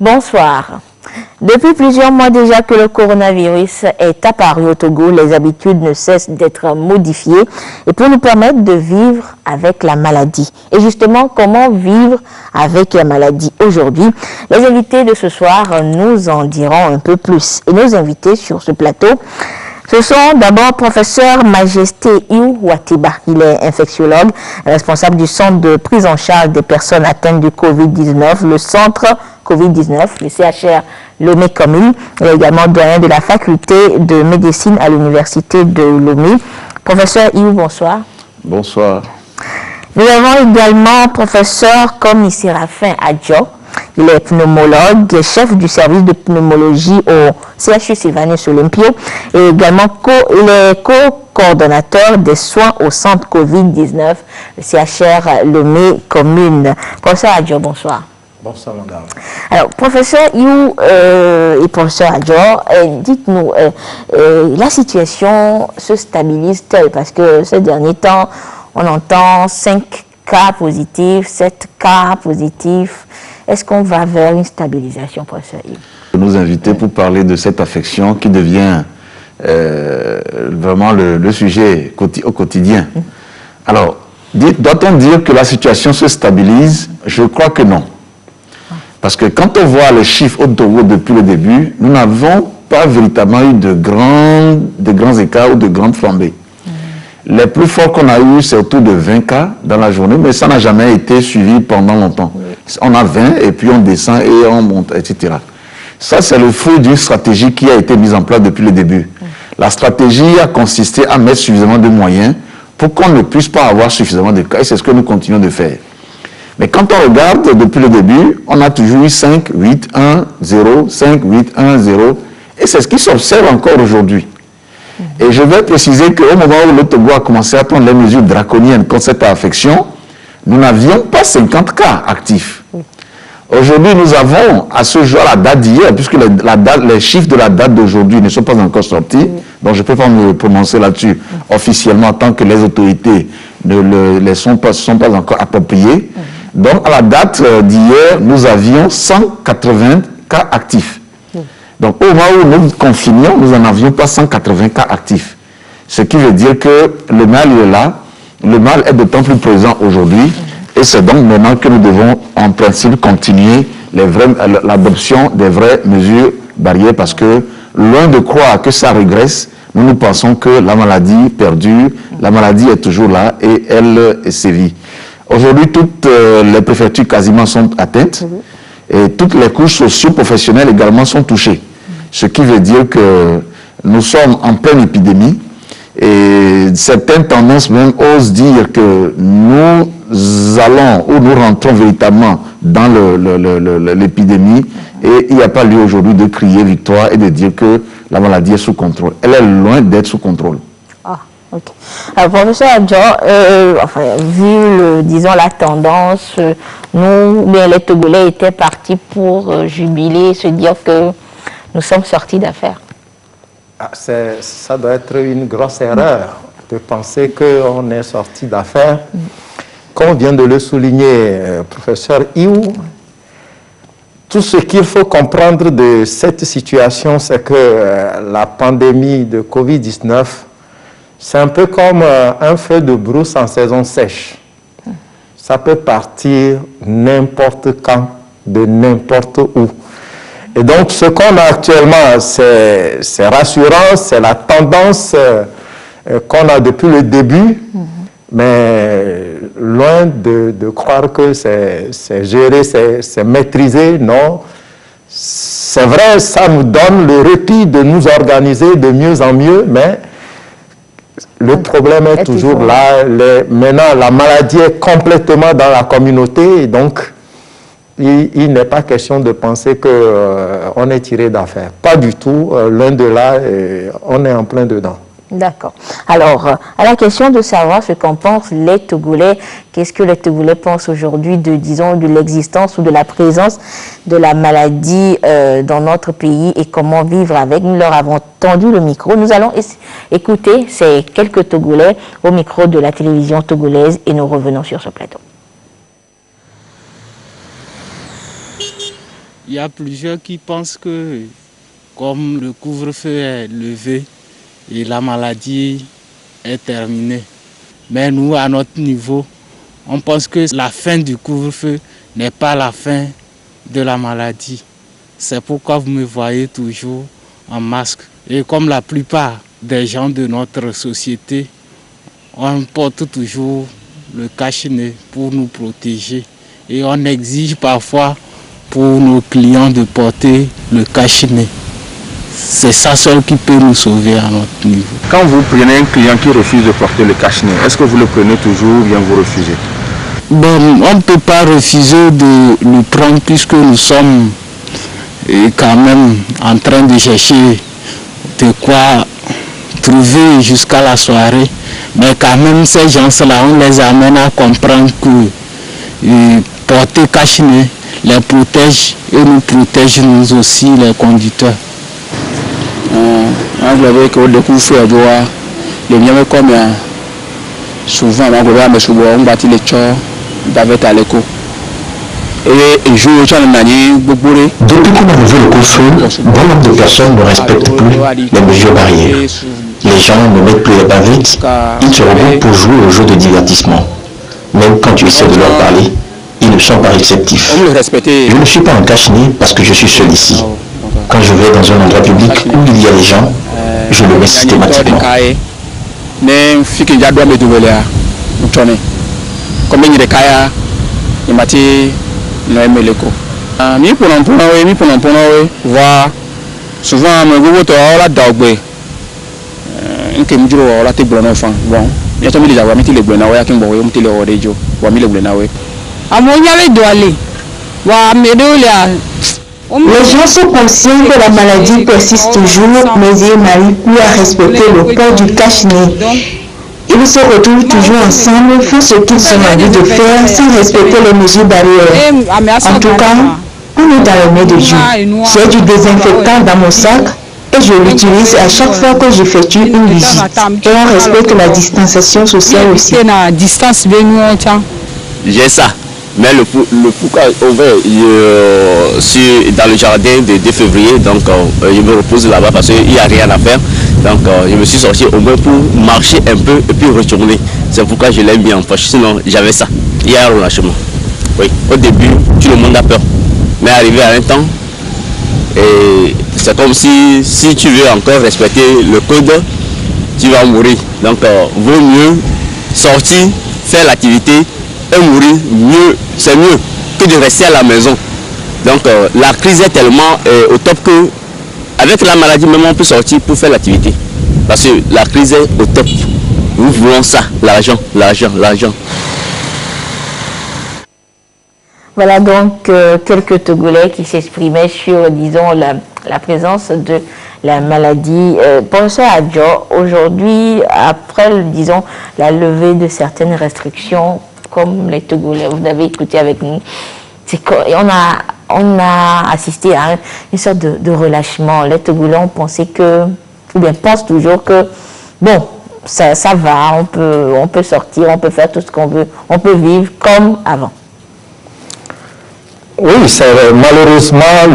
Bonsoir. Depuis plusieurs mois déjà que le coronavirus est apparu au Togo, les habitudes ne cessent d'être modifiées et pour nous permettre de vivre avec la maladie. Et justement, comment vivre avec la maladie aujourd'hui? Les invités de ce soir nous en diront un peu plus. Et nos invités sur ce plateau, ce sont d'abord professeur Majesté Iou Watiba. Il est infectiologue, responsable du centre de prise en charge des personnes atteintes du Covid-19, le centre Covid-19, le CHR Lomé-Commune. Il est également doyen de la faculté de médecine à l'université de Lomé. Professeur Iou, bonsoir. Bonsoir. Nous avons également professeur Komi Séraphin Adjo. Il est pneumologue, chef du service de pneumologie au CHU Sylvanus Olympio et également co-coordonnateur des soins au centre Covid-19, le CHR Lomé Commune. Professeur Adjo, bonsoir. Bonsoir, madame. Alors, professeur Iou et professeur Adjo, dites-nous, la situation se stabilise-t-elle? Parce que ces derniers temps, on entend 5 cas positifs, 7 cas positifs. Est-ce qu'on va vers une stabilisation, professeur Iou? Nous inviter pour parler de cette affection qui devient vraiment le sujet au quotidien. Alors, doit-on dire que la situation se stabilise? Je crois que non. Parce que quand on voit les chiffres au Togo depuis le début, nous n'avons pas véritablement eu de grands écarts ou de grandes flambées. Les plus forts qu'on a eu, c'est autour de 20 cas dans la journée, mais ça n'a jamais été suivi pendant longtemps. On a 20 et puis on descend et on monte, etc. Ça, c'est le fruit d'une stratégie qui a été mise en place depuis le début. La stratégie a consisté à mettre suffisamment de moyens pour qu'on ne puisse pas avoir suffisamment de cas, et c'est ce que nous continuons de faire. Mais quand on regarde depuis le début, on a toujours eu 5, 8, 1, 0, 5, 8, 1, 0, et c'est ce qui s'observe encore aujourd'hui. Et je vais préciser qu'au moment où le Togo a commencé à prendre les mesures draconiennes contre cette affection, nous n'avions pas 50 cas actifs. Aujourd'hui, nous avons, à ce jour, la date d'hier, puisque les chiffres de la date d'aujourd'hui ne sont pas encore sortis, donc je ne peux pas me prononcer là-dessus officiellement tant que les autorités ne les sont pas encore appropriées. Donc, à la date d'hier, nous avions 180 cas actifs. Donc, au moment où nous confinions, nous n'en avions pas 180 cas actifs. Ce qui veut dire que le mal est là, le mal est d'autant plus présent aujourd'hui, et c'est donc maintenant que nous devons, en principe, continuer l'adoption des vraies mesures barrières, parce que, loin de croire que ça régresse, nous pensons que la maladie perdure, la maladie est toujours là, et elle sévit. Aujourd'hui, toutes les préfectures quasiment sont atteintes, et toutes les couches socio-professionnelles également sont touchées. Ce qui veut dire que nous sommes en pleine épidémie et certaines tendances même osent dire que nous allons ou nous rentrons véritablement dans l'épidémie et il n'y a pas lieu aujourd'hui de crier victoire et de dire que la maladie est sous contrôle. Elle est loin d'être sous contrôle. Ah, ok. Alors, professeur Adjo, vu, disons, la tendance, les Togolais étaient partis pour jubiler, se dire que nous sommes sortis d'affaires. Ça doit être une grosse erreur de penser qu'on est sorti d'affaires. Comme vient de le souligner professeur Iou, tout ce qu'il faut comprendre de cette situation, c'est que la pandémie de Covid-19, c'est un peu comme un feu de brousse en saison sèche. Ça peut partir n'importe quand, de n'importe où. Et donc, ce qu'on a actuellement, c'est rassurant, c'est la tendance qu'on a depuis le début, mais loin de croire que c'est géré, c'est maîtrisé, non. C'est vrai, ça nous donne le répit de nous organiser de mieux en mieux, mais le problème est toujours là. Maintenant, la maladie est complètement dans la communauté, et donc il n'est pas question de penser qu'on est tiré d'affaire. Pas du tout, loin de là, on est en plein dedans. D'accord. Alors, à la question de savoir ce qu'en pensent les Togolais, qu'est-ce que les Togolais pensent aujourd'hui de, disons, de l'existence ou de la présence de la maladie dans notre pays et comment vivre avec, nous leur avons tendu le micro. Nous allons écouter ces quelques Togolais au micro de la télévision togolaise et nous revenons sur ce plateau. Il y a plusieurs qui pensent que comme le couvre-feu est levé et la maladie est terminée. Mais nous, à notre niveau, on pense que la fin du couvre-feu n'est pas la fin de la maladie. C'est pourquoi vous me voyez toujours en masque. Et comme la plupart des gens de notre société, on porte toujours le cache-nez pour nous protéger. Et on exige parfois pour nos clients de porter le cache-nez. C'est ça seul qui peut nous sauver à notre niveau. Quand vous prenez un client qui refuse de porter le cache-nez, est-ce que vous le prenez toujours ou bien vous refusez? Bon, on ne peut pas refuser de le prendre puisque nous sommes quand même en train de chercher de quoi trouver jusqu'à la soirée. Mais quand même, ces gens-là, on les amène à comprendre que porter cache-nez les protège et nous protège nous aussi, les conducteurs. Vous avez que le couvre-feu les miens comme souvent on bâtit les chors d'avec à l'écho. Et jour depuis qu'on a levé le couvre-feu, bon nombre de personnes ne respectent plus les mesures barrières. Les gens ne mettent plus les bavettes, ils se regroupent pour jouer aux jeux de divertissement. Même quand tu essaies de leur parler, ils ne sont pas réceptifs. Je ne suis pas en cache-nez parce que je suis seul ici. Quand je vais dans un endroit public où il y a des gens, je le mets systématiquement. Souvent, les gens sont conscients que la maladie persiste toujours, mais ils n'arrivent plus à respecter le port du cache-nez. Ils se retrouvent toujours ensemble, font ce qu'ils ont envie de faire sans respecter les mesures barrières. En tout cas, on est dans le nez de Dieu. J'ai du désinfectant dans mon sac et je l'utilise à chaque fois que j'effectue une visite. Et on respecte la distanciation sociale aussi. J'ai ça. Mais le pourquoi ouvert dans le jardin de 2 février, donc je me repose là-bas parce qu'il n'y a rien à faire. Donc je me suis sorti au moins pour marcher un peu et puis retourner. C'est pourquoi je l'ai mis en poche. Sinon j'avais ça. Il y a un relâchement. Oui, au début, tout le monde a peur. Mais arrivé à un temps, c'est comme si tu veux encore respecter le code, tu vas mourir. Donc vaut mieux sortir, faire l'activité et mourir mieux, c'est mieux que de rester à la maison. Donc la crise est tellement au top que avec la maladie même on peut sortir pour faire l'activité. Parce que la crise est au top. Nous voulons ça, l'argent, l'argent, l'argent. Voilà donc quelques Togolais qui s'exprimaient sur, disons, la présence de la maladie. Professeur Adjo, aujourd'hui, après, disons, la levée de certaines restrictions, comme les Togolais, vous avez écouté avec nous, on a assisté à une sorte de relâchement. Les Togolais ont pensé que, ou bien pensent toujours que, bon, ça va, on peut sortir, on peut faire tout ce qu'on veut, on peut vivre comme avant. Oui, c'est malheureusement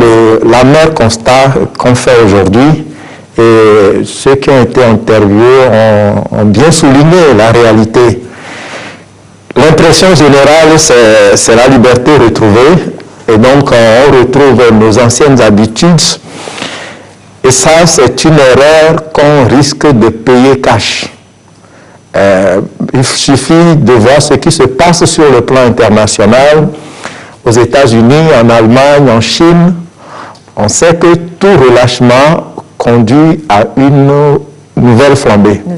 l'amer constat qu'on fait aujourd'hui. Et ceux qui ont été interviewés ont bien souligné la réalité. L'impression générale, c'est la liberté retrouvée. Et donc, on retrouve nos anciennes habitudes. Et ça, c'est une erreur qu'on risque de payer cash. Il suffit de voir ce qui se passe sur le plan international. Aux États-Unis, en Allemagne, en Chine, on sait que tout relâchement conduit à une nouvelle flambée. Oui.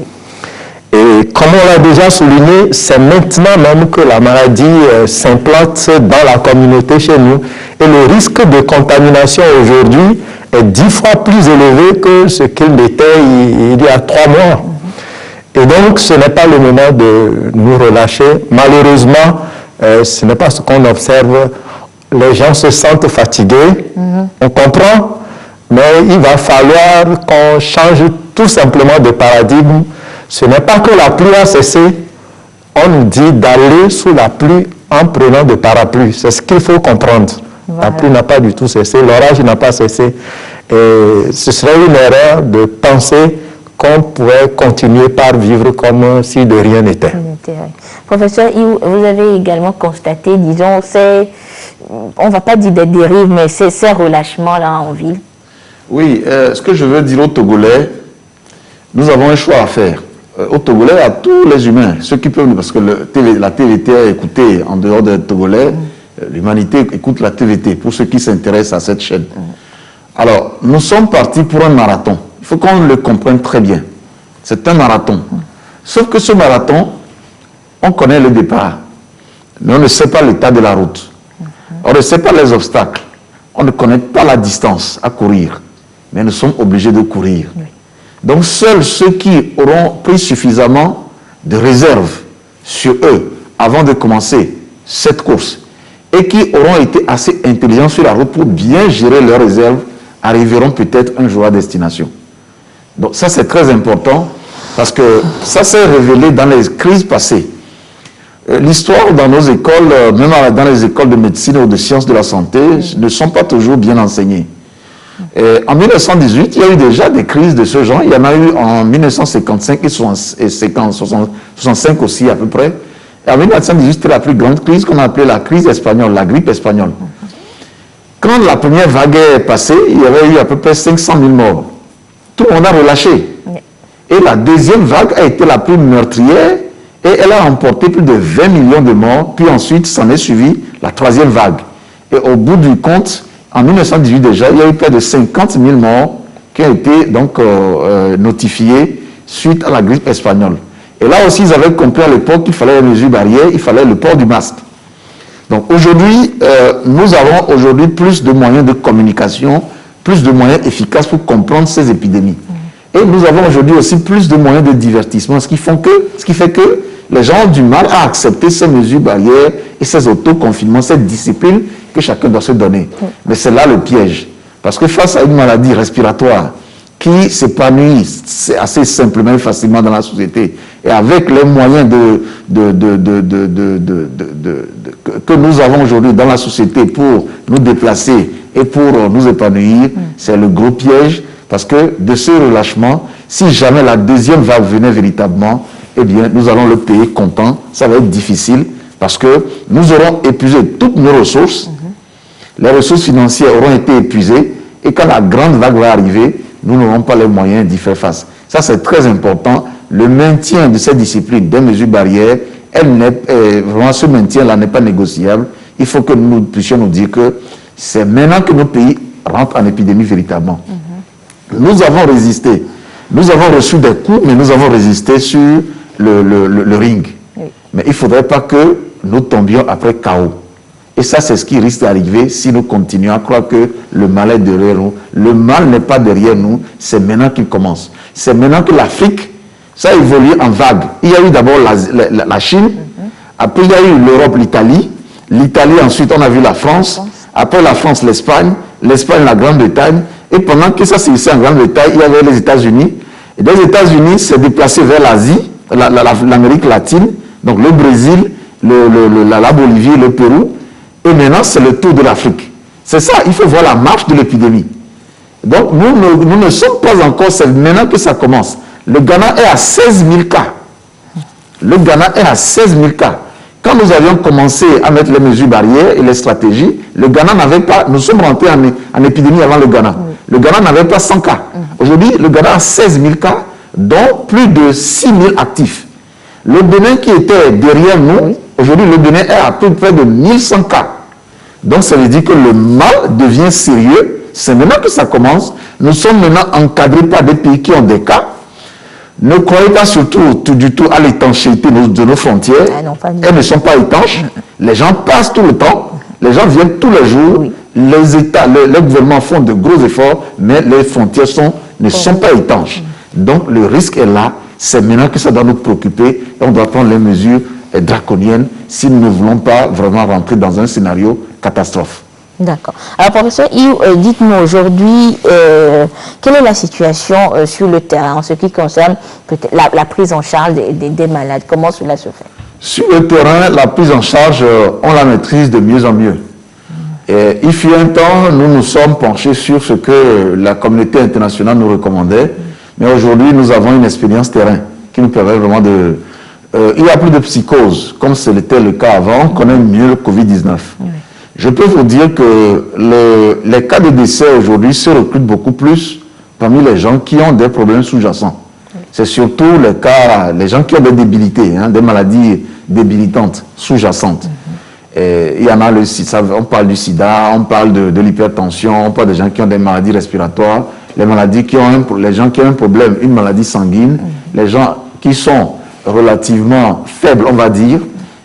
Et comme on l'a déjà souligné, c'est maintenant même que la maladie s'implante dans la communauté chez nous. Et le risque de contamination aujourd'hui est 10 fois plus élevé que ce qu'il était il y a 3 mois. Et donc, ce n'est pas le moment de nous relâcher. Malheureusement, ce n'est pas ce qu'on observe. Les gens se sentent fatigués, on comprend, mais il va falloir qu'on change tout simplement de paradigme. Ce n'est pas que la pluie a cessé, on nous dit d'aller sous la pluie en prenant des parapluies. C'est ce qu'il faut comprendre. La pluie n'a pas du tout cessé, l'orage n'a pas cessé. Et ce serait une erreur de penser qu'on pourrait continuer par vivre comme si de rien n'était. Professeur, vous avez également constaté, disons, on ne va pas dire des dérives, mais ces relâchements-là en ville. Oui, ce que je veux dire aux Togolais, nous avons un choix à faire. Aux Togolais, à tous les humains, ceux qui peuvent, parce que la TVT est écoutée en dehors des Togolais, l'humanité écoute la TVT, pour ceux qui s'intéressent à cette chaîne. Alors, nous sommes partis pour un marathon. Il faut qu'on le comprenne très bien. C'est un marathon. Sauf que ce marathon, on connaît le départ, mais on ne sait pas l'état de la route. On ne sait pas les obstacles. On ne connaît pas la distance à courir. Mais nous sommes obligés de courir. Donc, seuls ceux qui auront pris suffisamment de réserve sur eux avant de commencer cette course et qui auront été assez intelligents sur la route pour bien gérer leurs réserves arriveront peut-être un jour à destination. Donc ça, c'est très important parce que ça s'est révélé dans les crises passées. L'histoire dans nos écoles, même dans les écoles de médecine ou de sciences de la santé, ne sont pas toujours bien enseignées. En 1918, il y a eu déjà des crises de ce genre. Il y en a eu en 1955 et 1965 aussi à peu près. Et en 1918, c'était la plus grande crise qu'on a appelée la crise espagnole, la grippe espagnole. Quand la première vague est passée, il y avait eu à peu près 500 000 morts. Tout le monde a relâché. Et la deuxième vague a été la plus meurtrière et elle a emporté plus de 20 millions de morts. Puis ensuite, s'en est suivi la troisième vague. Et au bout du compte, en 1918 déjà, il y a eu près de 50 000 morts qui ont été donc notifiés suite à la grippe espagnole. Et là aussi, ils avaient compris à l'époque qu'il fallait les mesures barrières, il fallait le port du masque. Donc aujourd'hui, nous avons aujourd'hui plus de moyens de communication, plus de moyens efficaces pour comprendre ces épidémies. Et nous avons aujourd'hui aussi plus de moyens de divertissement, ce qui fait que les gens ont du mal à accepter ces mesures barrières et ces autoconfinements, cette discipline que chacun doit se donner. Mais c'est là le piège. Parce que face à une maladie respiratoire qui s'épanouit assez simplement et facilement dans la société, et avec les moyens que nous avons aujourd'hui dans la société pour nous déplacer et pour nous épanouir, c'est le gros piège. Parce que de ce relâchement, si jamais la deuxième vague venait véritablement, eh bien, nous allons le payer comptant. Ça va être difficile parce que nous aurons épuisé toutes nos ressources. Les ressources financières auront été épuisées. Et quand la grande vague va arriver, nous n'aurons pas les moyens d'y faire face. Ça, c'est très important. Le maintien de cette discipline, des mesures barrières, vraiment ce maintien-là n'est pas négociable. Il faut que nous puissions nous dire que c'est maintenant que nos pays rentrent en épidémie véritablement. Nous avons résisté. Nous avons reçu des coups, mais nous avons résisté sur le ring. Mais il ne faudrait pas que nous tombions après chaos. Et ça, c'est ce qui risque d'arriver si nous continuons à croire que le mal est derrière nous. Le mal n'est pas derrière nous, c'est maintenant qu'il commence. C'est maintenant que l'Afrique, ça a évolué en vagues. Il y a eu d'abord la Chine, après il y a eu l'Europe, l'Italie. L'Italie, ensuite, on a vu la France. Après la France, l'Espagne. L'Espagne, la Grande-Bretagne. Et pendant que ça s'est ici en Grande-Bretagne, il y avait les États-Unis. Et des États-Unis, s'est déplacé vers l'Asie, l'Amérique latine, donc le Brésil, la Bolivie, le Pérou. Et maintenant, c'est le tour de l'Afrique. C'est ça, il faut voir la marche de l'épidémie. Donc, nous ne sommes pas encore, c'est maintenant que ça commence. Le Ghana est à 16 000 cas. Le Ghana est à 16 000 cas. Quand nous avions commencé à mettre les mesures barrières et les stratégies, le Ghana n'avait pas, nous sommes rentrés en épidémie avant le Ghana. Le Ghana n'avait pas 100 cas. Aujourd'hui, le Ghana a 16 000 cas, dont plus de 6 000 actifs. Le Bénin qui était derrière nous, aujourd'hui le Bénin est à peu près de 1100 cas. Donc ça veut dire que le mal devient sérieux. C'est maintenant que ça commence. Nous sommes maintenant encadrés par des pays qui ont des cas. Ne croyez pas surtout du tout à l'étanchéité de nos frontières. Elles ne sont pas étanches. Les gens passent tout le temps. Les gens viennent tous les jours. Les États, les gouvernements font de gros efforts, mais les frontières ne sont pas étanches. Donc le risque est là. C'est maintenant que ça doit nous préoccuper et on doit prendre les mesures draconiennes si nous ne voulons pas vraiment rentrer dans un scénario catastrophe. D'accord. Alors, professeur Iou, dites-nous aujourd'hui, quelle est la situation sur le terrain en ce qui concerne la prise en charge des malades? Comment cela se fait? Sur le terrain, la prise en charge, on la maîtrise de mieux en mieux. Et il fut un temps, nous nous sommes penchés sur ce que la communauté internationale nous recommandait, mais aujourd'hui nous avons une expérience terrain qui nous permet vraiment de... il n'y a plus de psychose, comme c'était le cas avant, on connaît mieux le Covid-19. Je peux vous dire que les cas de décès aujourd'hui se recrutent beaucoup plus parmi les gens qui ont des problèmes sous-jacents. C'est surtout les cas, les gens qui ont des débilités, des maladies débilitantes, sous-jacentes. Il y en a, on parle du sida, on parle de l'hypertension, on parle des gens qui ont des maladies respiratoires, les gens qui ont un problème, une maladie sanguine, les gens qui sont relativement faibles, on va dire.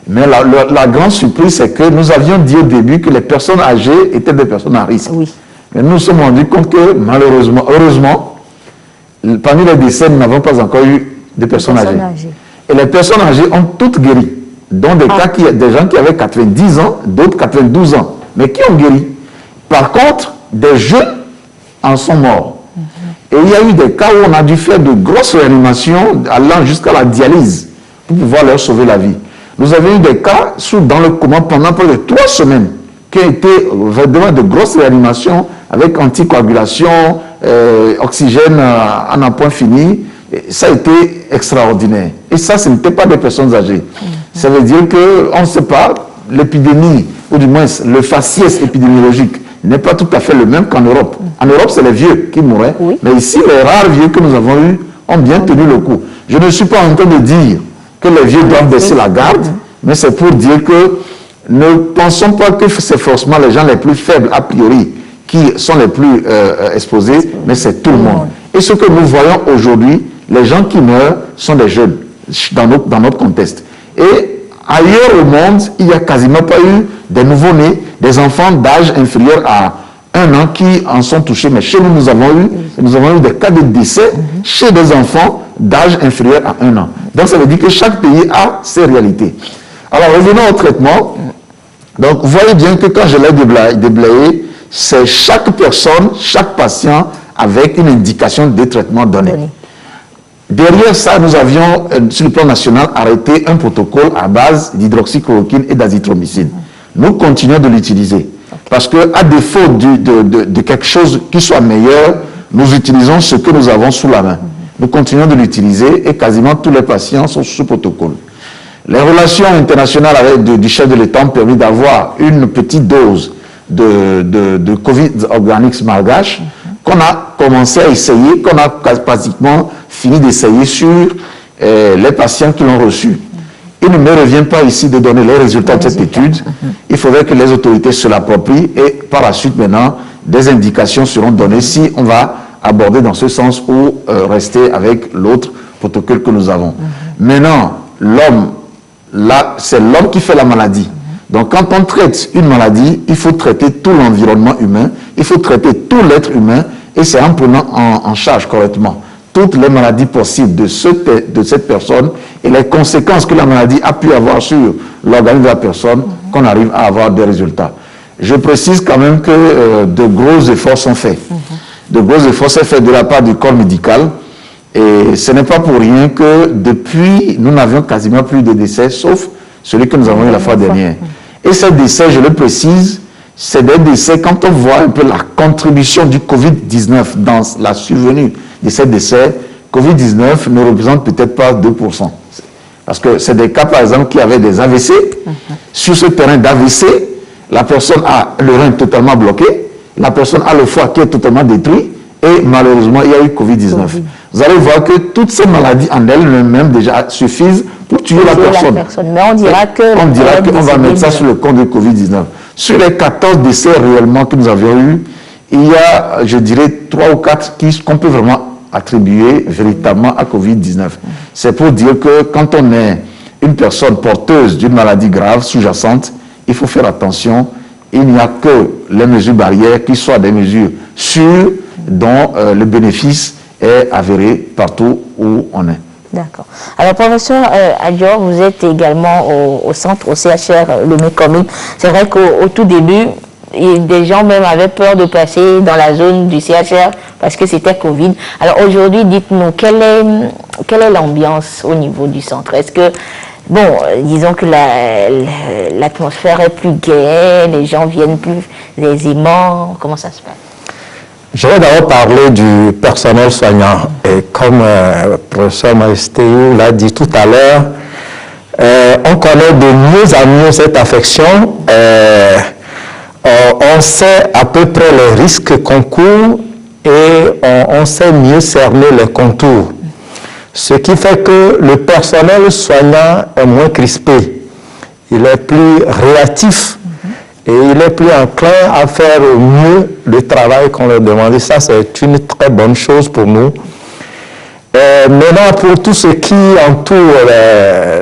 Mais la grande surprise, c'est que nous avions dit au début que les personnes âgées étaient des personnes à risque. Oui. Mais nous nous sommes rendus compte que, malheureusement, heureusement, parmi les décès, nous n'avons pas encore eu de personnes âgées. Et les personnes âgées ont toutes guéri. Dont des cas, des gens qui avaient 90 ans, d'autres 92 ans, mais qui ont guéri. Par contre, des jeunes en sont morts. Et il y a eu des cas où on a dû faire de grosses réanimations allant jusqu'à la dialyse pour pouvoir leur sauver la vie. Nous avions eu des cas dans le coma pendant près de 3 semaines qui ont été vraiment de grosses réanimations avec anticoagulation, oxygène à un point fini. Et ça a été extraordinaire. Et ça, ce n'était pas des personnes âgées. Ça veut dire qu'on ne sait pas, l'épidémie, ou du moins le faciès épidémiologique, n'est pas tout à fait le même qu'en Europe. En Europe, c'est les vieux qui mouraient. Mais ici, les rares vieux que nous avons eus ont bien tenu le coup. Je ne suis pas en train de dire que les vieux doivent baisser la garde, mais c'est pour dire que ne pensons pas que c'est forcément les gens les plus faibles, a priori, qui sont les plus exposés, mais c'est tout le monde. Et ce que nous voyons aujourd'hui, les gens qui meurent sont des jeunes, dans notre contexte. Et ailleurs au monde, il n'y a quasiment pas eu des nouveau-nés, des enfants d'âge inférieur à 1 an qui en sont touchés. Mais chez nous, nous avons eu des cas de décès chez des enfants d'âge inférieur à 1 an. Donc ça veut dire que chaque pays a ses réalités. Alors revenons au traitement. Donc vous voyez bien que quand je l'ai déblayé, c'est chaque personne, chaque patient avec une indication de traitement donné. Derrière ça, nous avions, sur le plan national, arrêté un protocole à base d'hydroxychloroquine et d'azithromycine. Nous continuons de l'utiliser. Parce qu'à défaut de quelque chose qui soit meilleur, nous utilisons ce que nous avons sous la main. Nous continuons de l'utiliser et quasiment tous les patients sont sous ce protocole. Les relations internationales avec du chef de l'État ont permis d'avoir une petite dose de Covid Organics malgache qu'on a commencé à essayer, qu'on a pratiquement fini d'essayer sur les patients qui l'ont reçu. Il ne me revient pas ici de donner les résultats de cette étude. Il faudrait que les autorités se l'approprient et par la suite maintenant, des indications seront données si on va aborder dans ce sens ou rester avec l'autre protocole que nous avons. Maintenant, l'homme, là, c'est l'homme qui fait la maladie. Donc quand on traite une maladie, il faut traiter tout l'environnement humain, il faut traiter tout l'être humain et c'est en prenant en charge correctement toutes les maladies possibles de cette personne et les conséquences que la maladie a pu avoir sur l'organisme de la personne qu'on arrive à avoir des résultats. Je précise quand même que de gros efforts sont faits. De gros efforts sont faits de la part du corps médical et ce n'est pas pour rien que depuis, nous n'avions quasiment plus de décès sauf celui que nous avons eu la fois dernière. Et ces décès, je le précise, c'est des décès, quand on voit un peu la contribution du Covid-19 dans la survenue de ces décès, Covid-19 ne représente peut-être pas 2%. Parce que c'est des cas, par exemple, qui avaient des AVC. Sur ce terrain d'AVC, la personne a le rein totalement bloqué, la personne a le foie qui est totalement détruit, et malheureusement, il y a eu Covid-19. Vous allez voir que toutes ces maladies en elles-mêmes déjà suffisent pour tuer la personne. Mais on dira qu'on va mettre ça sur le compte de Covid-19. Sur les 14 décès réellement que nous avions eus, il y a, je dirais, 3 ou 4 qu'on peut vraiment attribuer véritablement à Covid-19. C'est pour dire que quand on est une personne porteuse d'une maladie grave, sous-jacente, il faut faire attention. Il n'y a que les mesures barrières qui soient des mesures sûres dont le bénéfice est avéré partout où on est. D'accord. Alors, professeur Adjor, vous êtes également au centre, au CHR, le Mécomi. C'est vrai qu'au tout début, des gens même avaient peur de passer dans la zone du CHR parce que c'était Covid. Alors aujourd'hui, dites-nous, quelle est l'ambiance au niveau du centre? Est-ce que bon, disons que l'atmosphère est plus gaie, les gens viennent plus aisément. Comment ça se passe? Je vais d'abord parler du personnel soignant. Et comme le professeur Maestéou l'a dit tout à l'heure, on connaît de mieux en mieux cette affection. On sait à peu près les risques qu'on court et on sait mieux cerner les contours. Ce qui fait que le personnel soignant est moins crispé. Il est plus réactif. Et il est plus enclin à faire mieux le travail qu'on leur demande. Et ça, c'est une très bonne chose pour nous. Maintenant, pour tout ce qui entoure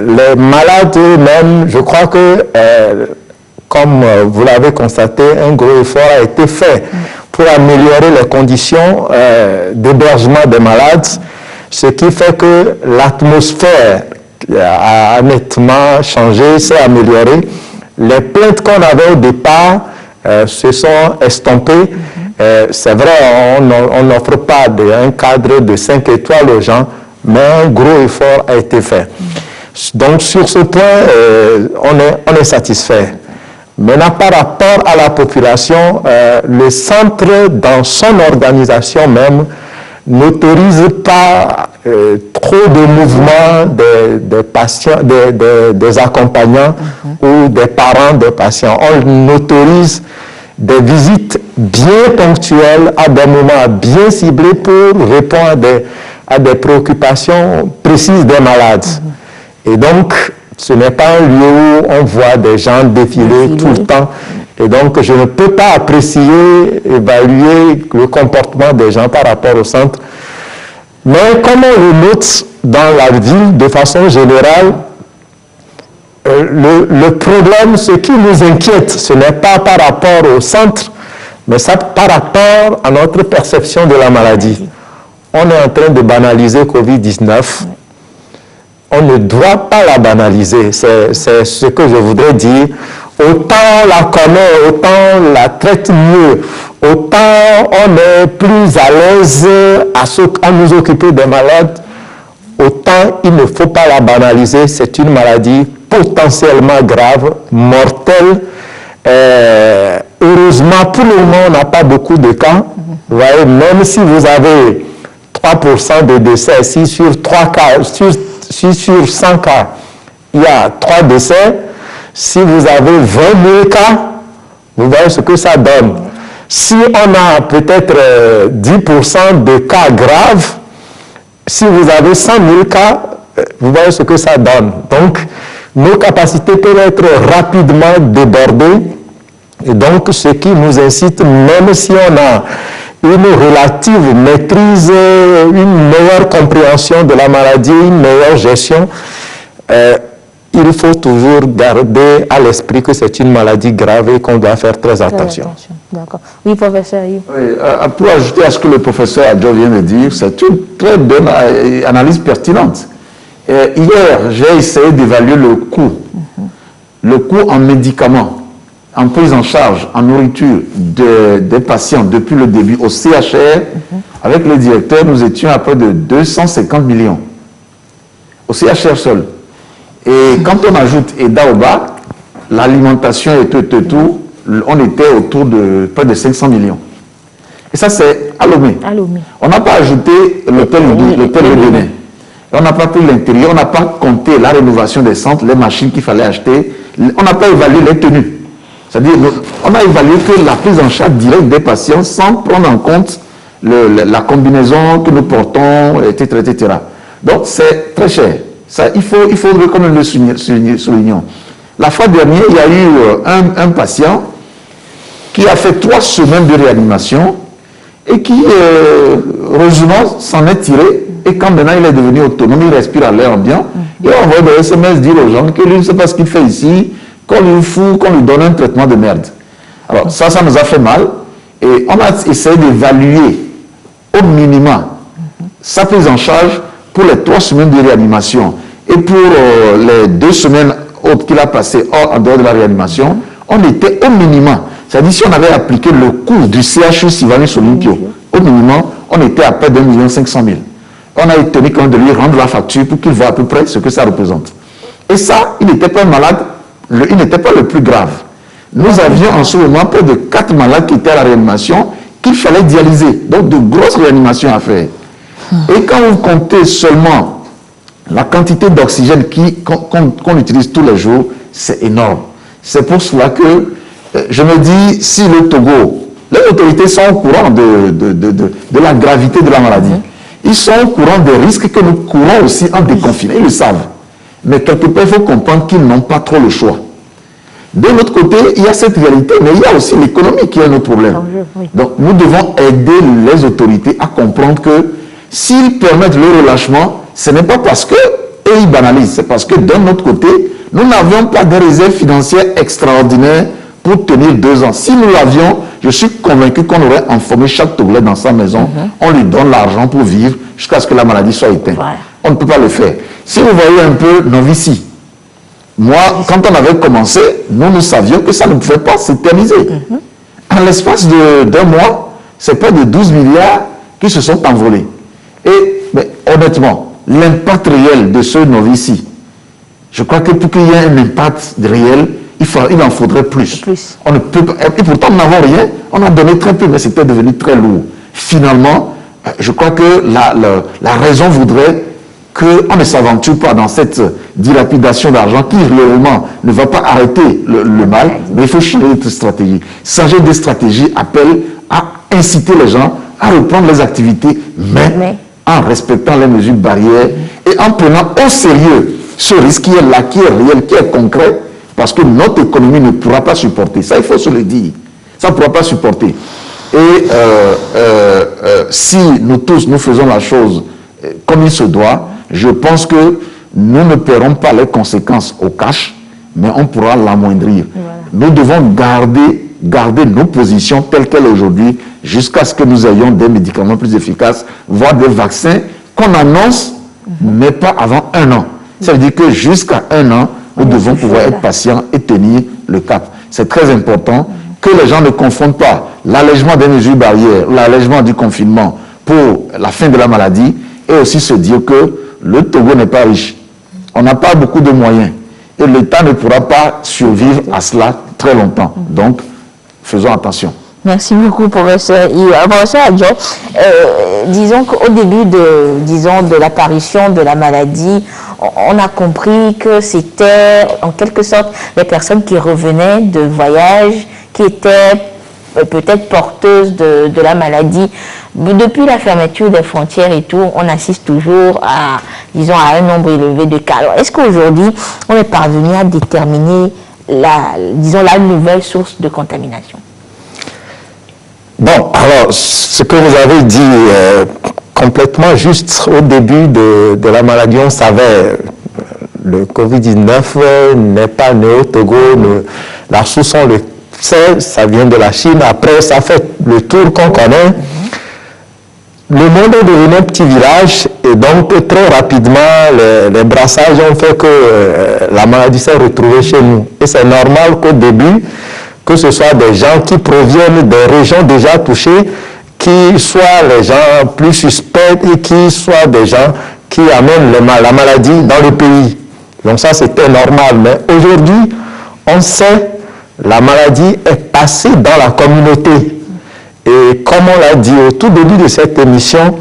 les malades eux-mêmes, je crois que, comme vous l'avez constaté, un gros effort a été fait pour améliorer les conditions d'hébergement des malades, ce qui fait que l'atmosphère a nettement changé, s'est améliorée. Les plaintes qu'on avait au départ se sont estompées. C'est vrai, on n'offre pas un cadre de 5 étoiles aux gens, mais un gros effort a été fait. Donc, sur ce point, on est satisfait. Maintenant, par rapport à la population, le centre, dans son organisation même, n'autorise pas trop de mouvements des patients, des accompagnants ou des parents des patients. On autorise des visites bien ponctuelles à des moments bien ciblés pour répondre à des préoccupations précises des malades. Et donc, ce n'est pas un lieu où on voit des gens défiler tout le temps. Et donc, je ne peux pas apprécier, évaluer le comportement des gens par rapport au centre. Mais comme on le note dans la ville, de façon générale, le problème, ce qui nous inquiète, ce n'est pas par rapport au centre, mais ça par rapport à notre perception de la maladie. On est en train de banaliser Covid-19. On ne doit pas la banaliser. C'est ce que je voudrais dire. Autant on la connaît, autant on la traite mieux, autant on est plus à l'aise à nous occuper des malades, autant il ne faut pas la banaliser. C'est une maladie potentiellement grave, mortelle. Heureusement, pour le moment, on n'a pas beaucoup de cas. Vous voyez, même si vous avez 3% de décès, si sur 3 cas, sur 100 cas, il y a 3 décès, si vous avez 20 000 cas, vous voyez ce que ça donne. Si on a peut-être 10% de cas graves, si vous avez 100 000 cas, vous voyez ce que ça donne. Donc, nos capacités peuvent être rapidement débordées. Et donc, ce qui nous incite, même si on a une relative maîtrise, une meilleure compréhension de la maladie, une meilleure gestion, il faut toujours garder à l'esprit que c'est une maladie grave et qu'on doit faire très attention. D'accord. Oui, professeur. Oui, pour ajouter à ce que le professeur Adjo vient de dire, c'est une très bonne analyse pertinente. Hier, j'ai essayé d'évaluer le coût en médicaments, en prise en charge, en nourriture des patients depuis le début au CHR. Avec le directeur, nous étions à près de 250 millions au CHR seul. Et quand on ajoute Edaoba, l'alimentation et tout, on était autour de près de 500 millions. Et ça, c'est à Lomé. On n'a pas ajouté l'hôtel de Bénin. On n'a pas pris l'intérieur, on n'a pas compté la rénovation des centres, les machines qu'il fallait acheter. On n'a pas évalué les tenues. C'est-à-dire, on a évalué que la prise en charge directe des patients sans prendre en compte la combinaison que nous portons, etc. etc. Donc, c'est très cher. Ça, il faudrait quand même le soulignons. La fois dernière, il y a eu un patient qui a fait 3 semaines de réanimation et qui, heureusement, s'en est tiré. Et quand maintenant il est devenu autonome, il respire à l'air ambiant, et on envoie des SMS dire aux gens que lui ne sait pas ce qu'il fait ici, qu'on lui fout, qu'on lui donne un traitement de merde. Alors ça nous a fait mal. Et on a essayé d'évaluer au minimum sa prise en charge pour les 3 semaines de réanimation et pour les 2 semaines autres qu'il a passées en dehors de la réanimation. On était au minimum. C'est-à-dire si on avait appliqué le coût du CHU Sylvanus Olympio, au minimum, on était à près d'1 500 000. On a tenu compte de lui rendre la facture pour qu'il voit à peu près ce que ça représente. Et ça, il n'était pas malade, il n'était pas le plus grave. Nous avions en ce moment près de 4 malades qui étaient à la réanimation, qu'il fallait dialyser. Donc de grosses réanimations à faire. Et quand vous comptez seulement la quantité d'oxygène qu'on utilise tous les jours, c'est énorme. C'est pour cela que je me dis, si le Togo, les autorités sont au courant de la gravité de la maladie, ils sont au courant des risques que nous courons aussi en déconfinement, ils le savent. Mais quelque part, il faut comprendre qu'ils n'ont pas trop le choix. De l'autre côté, il y a cette réalité, mais il y a aussi l'économie qui est notre problème. Donc, nous devons aider les autorités à comprendre que s'ils permettent le relâchement, ce n'est pas parce qu'ils banalisent, c'est parce que d'un autre côté, nous n'avions pas de réserve financière extraordinaire pour tenir 2 ans. Si nous l'avions, je suis convaincu qu'on aurait informé chaque Togolais dans sa maison, on lui donne l'argent pour vivre jusqu'à ce que la maladie soit éteinte. On ne peut pas le faire. Si vous voyez un peu Novici, moi, quand on avait commencé, nous savions que ça ne pouvait pas s'éterniser. En l'espace d'un mois, c'est près de 12 milliards qui se sont envolés. Mais honnêtement, l'impact réel de ce Novici, je crois que pour qu'il y ait un impact réel, il en faudrait plus. On ne peut pas, et pourtant, nous n'avons rien. On a donné très peu, mais c'était devenu très lourd. Finalement, je crois que la raison voudrait qu'on ne s'aventure pas dans cette dilapidation d'argent qui, réellement, ne va pas arrêter le mal, mais il faut changer de stratégie. Changer de stratégie appelle à inciter les gens à reprendre les activités, mais en respectant les mesures barrières et en prenant au sérieux ce risque qui est là, qui est réel, qui est concret, parce que notre économie ne pourra pas supporter. Ça, il faut se le dire. Ça ne pourra pas supporter. Et si nous tous, nous faisons la chose comme il se doit, je pense que nous ne paierons pas les conséquences au cash, mais on pourra l'amoindrir. Nous devons garder nos positions telles qu'elles aujourd'hui, jusqu'à ce que nous ayons des médicaments plus efficaces, voire des vaccins qu'on annonce, mais pas avant 1 an. Ça veut dire que jusqu'à 1 an, nous devons pouvoir être patients et tenir le cap. C'est très important que les gens ne confondent pas l'allègement des mesures barrières, l'allègement du confinement pour la fin de la maladie, et aussi se dire que le Togo n'est pas riche. On n'a pas beaucoup de moyens. Et l'État ne pourra pas survivre à cela très longtemps. Donc, faisons attention. Merci beaucoup, professeur. Professeur Adjo, disons qu'au début de l'apparition de la maladie, on a compris que c'était en quelque sorte les personnes qui revenaient de voyage, qui étaient peut-être porteuses de la maladie. Depuis la fermeture des frontières et tout, on assiste toujours à un nombre élevé de cas. Alors, est-ce qu'aujourd'hui, on est parvenu à déterminer la nouvelle source de contamination? Bon, alors, ce que vous avez dit complètement juste au début de la maladie, on savait le Covid-19 n'est pas né au Togo, la source, on le sait, ça vient de la Chine. Après, ça fait le tour qu'on connaît. Le monde est devenu un petit village et donc très rapidement, les brassages ont fait que la maladie s'est retrouvée chez nous. Et c'est normal qu'au début, que ce soit des gens qui proviennent des régions déjà touchées, qui soient les gens plus suspects et qui soient des gens qui amènent la maladie dans le pays. Donc ça, c'était normal. Mais aujourd'hui, on sait, la maladie est passée dans la communauté. Et comme on l'a dit au tout début de cette émission,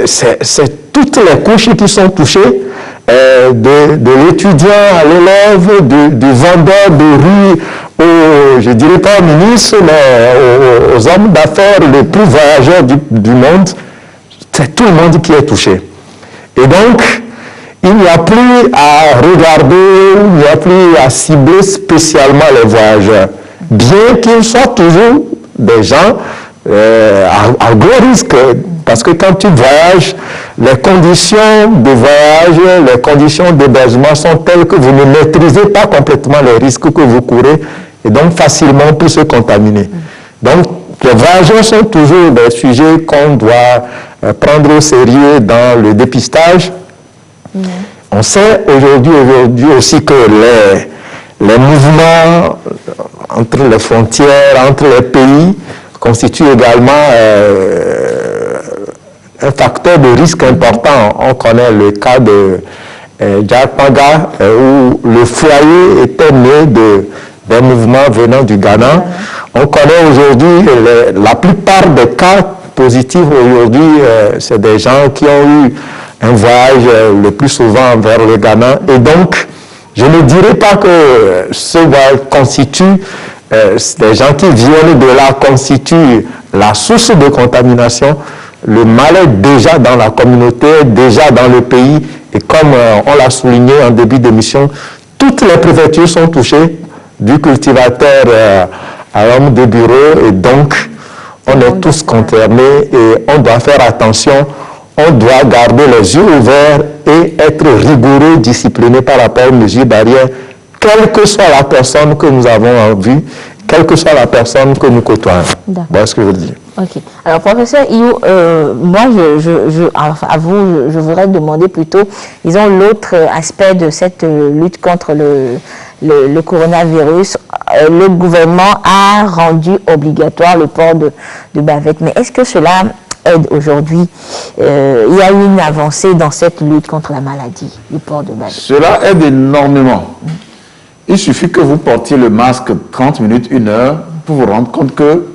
c'est toutes les couches qui sont touchées, de l'étudiant à l'élève, du vendeur de rue, je dirais pas aux ministres, mais aux hommes d'affaires les plus voyageurs du monde. C'est tout le monde qui est touché. Et donc, il n'y a plus à regarder, il n'y a plus à cibler spécialement les voyageurs. Bien qu'ils soient toujours des gens à gros risque, parce que quand tu voyages, les conditions de voyage, les conditions d'hébergement sont telles que vous ne maîtrisez pas complètement les risques que vous courez, et donc facilement pour se contaminer. Donc, les voyageurs sont toujours des sujets qu'on doit prendre au sérieux dans le dépistage. On sait aujourd'hui aussi que les mouvements entre les frontières, entre les pays, constituent également un facteur de risque important. On connaît le cas Djarpaga, où le foyer était né des mouvements venant du Ghana. On connaît aujourd'hui la plupart des cas positifs aujourd'hui, c'est des gens qui ont eu un voyage le plus souvent vers le Ghana. Et donc, je ne dirais pas que ce voyage constitue, des gens qui viennent de là constituent la source de contamination. Le mal est déjà dans la communauté, déjà dans le pays. Et comme on l'a souligné en début d'émission, toutes les préfectures sont touchées, du cultivateur à l'homme de bureau. Et donc, on est tous concernés et on doit faire attention. On doit garder les yeux ouverts et être rigoureux, discipliné par rapport aux mesures barrières, quelle que soit la personne que nous avons en vue, quelle que soit la personne que nous côtoyons. Voilà ce que je veux dire. Ok. Alors, professeur Iou, moi, à vous, je voudrais demander plutôt, disons, l'autre aspect de cette lutte contre le coronavirus. Le gouvernement a rendu obligatoire le port de bavettes. Mais est-ce que cela aide aujourd'hui? Il y a eu une avancée dans cette lutte contre la maladie, le port de bavettes. Cela aide énormément. Il suffit que vous portiez le masque 30 minutes, 1 heure, pour vous rendre compte que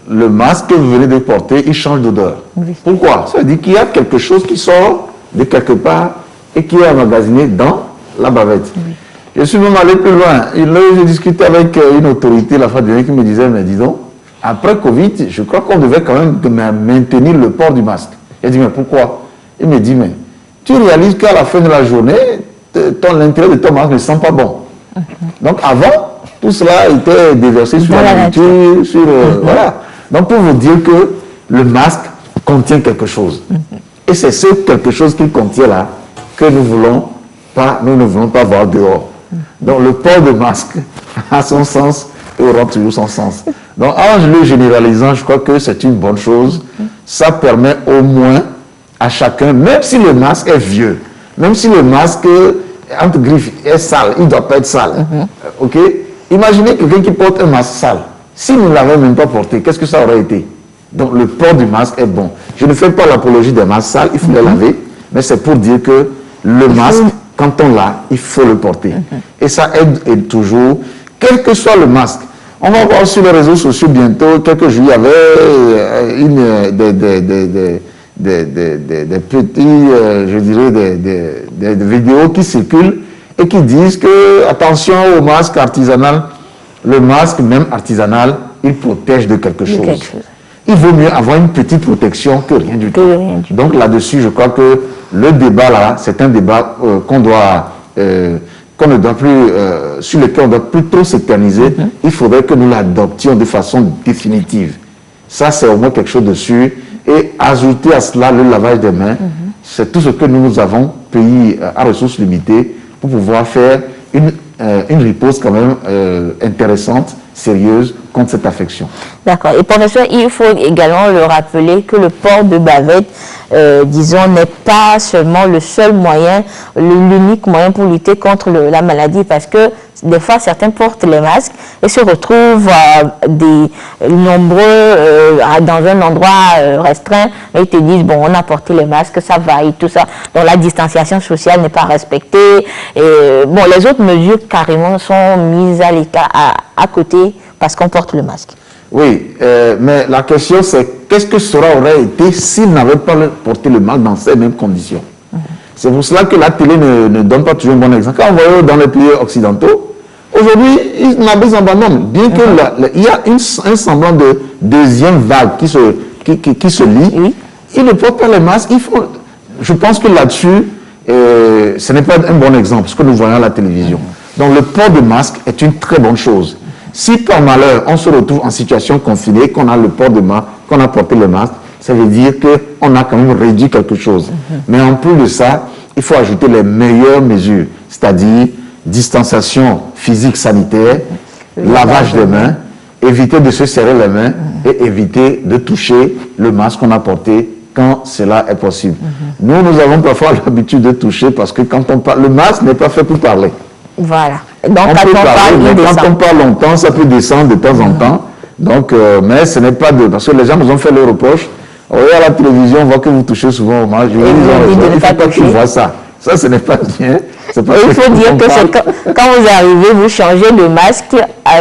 le masque que vous venez de porter, il change d'odeur. Oui. Pourquoi? Ça veut dire qu'il y a quelque chose qui sort de quelque part et qui est emmagasiné dans la bavette. Oui. Je suis même allé plus loin. J'ai discuté avec une autorité la fois dernière qui me disait, mais dis donc, après Covid, je crois qu'on devait quand même maintenir le port du masque. J'ai dit, mais pourquoi? Il me dit, mais tu réalises qu'à la fin de la journée, l'intérieur de ton masque ne sent pas bon. Donc avant, tout cela était déversé sur la nourriture, sur... voilà. Donc pour vous dire que le masque contient quelque chose. Et c'est ce quelque chose qu'il contient là que nous ne voulons pas voir dehors. Donc le port de masque a son sens et aura toujours son sens. Donc en le généralisant, je crois que c'est une bonne chose. Ça permet au moins à chacun, même si le masque est vieux, même si le masque entre griffes est sale, il ne doit pas être sale. Ok? Imaginez quelqu'un qui porte un masque sale. S'il ne l'avait même pas porté, qu'est-ce que ça aurait été? Donc le port du masque est bon. Je ne fais pas l'apologie des masques sales, il faut les laver, mais c'est pour dire que le masque, quand on l'a, il faut le porter. Et ça aide toujours, quel que soit le masque. On va voir sur les réseaux sociaux bientôt, quelques jours, il y avait des petits, je dirais, des vidéos qui circulent et qui disent que, attention au masque artisanal, le masque même artisanal, il protège de quelque chose. Il vaut mieux avoir une petite protection que rien du tout. Donc là-dessus, je crois que le débat là, c'est un débat qu'on ne doit plus, sur lequel on doit plus trop s'éterniser. Il faudrait que nous l'adoptions de façon définitive. Ça, c'est au moins quelque chose dessus. Et ajouter à cela le lavage des mains, c'est tout ce que nous avons, pays à ressources limitées, pour pouvoir faire une riposte quand même intéressante, sérieuse, contre cette affection. D'accord. Et professeur, il faut également le rappeler que le port de bavette, disons, n'est pas seulement le seul moyen, l'unique moyen pour lutter contre la maladie, parce que des fois, certains portent les masques et se retrouvent nombreux dans un endroit restreint, et ils te disent, bon, on a porté les masques, ça va et tout ça. Donc la distanciation sociale n'est pas respectée. Et, bon, les autres mesures carrément sont mises à l'état, à côté, parce qu'on porte le masque. Oui, mais la question c'est qu'est-ce que cela aurait été s'il n'avait pas porté le masque dans ces mêmes conditions? C'est pour cela que la télé ne donne pas toujours un bon exemple. Quand on voit dans les pays occidentaux, aujourd'hui, ils abandonnent. Bien qu'il y a un semblant de deuxième vague qui se lie, ils ne portent pas le masque. Je pense que là-dessus, ce n'est pas un bon exemple, ce que nous voyons à la télévision. Donc le port de masque est une très bonne chose. Si par malheur, on se retrouve en situation confinée, qu'on a le port de masque, qu'on a porté le masque, ça veut dire qu'on a quand même réduit quelque chose. Mais en plus de ça, il faut ajouter les meilleures mesures, c'est-à-dire distanciation physique sanitaire, lavage des mains, éviter de se serrer les mains et éviter de toucher le masque qu'on a porté quand cela est possible. Nous avons parfois l'habitude de toucher parce que quand on parle, le masque n'est pas fait pour parler. Voilà. Donc, quand on parle longtemps, ça peut descendre de temps en temps. Donc, mais ce n'est pas parce que les gens nous ont fait le reproche. À la télévision, on voit que vous touchez souvent au masque. Il ne faut pas que tu vois ça. Ça, ce n'est pas bien. Pas il faut dire que quand vous arrivez, vous changez de masque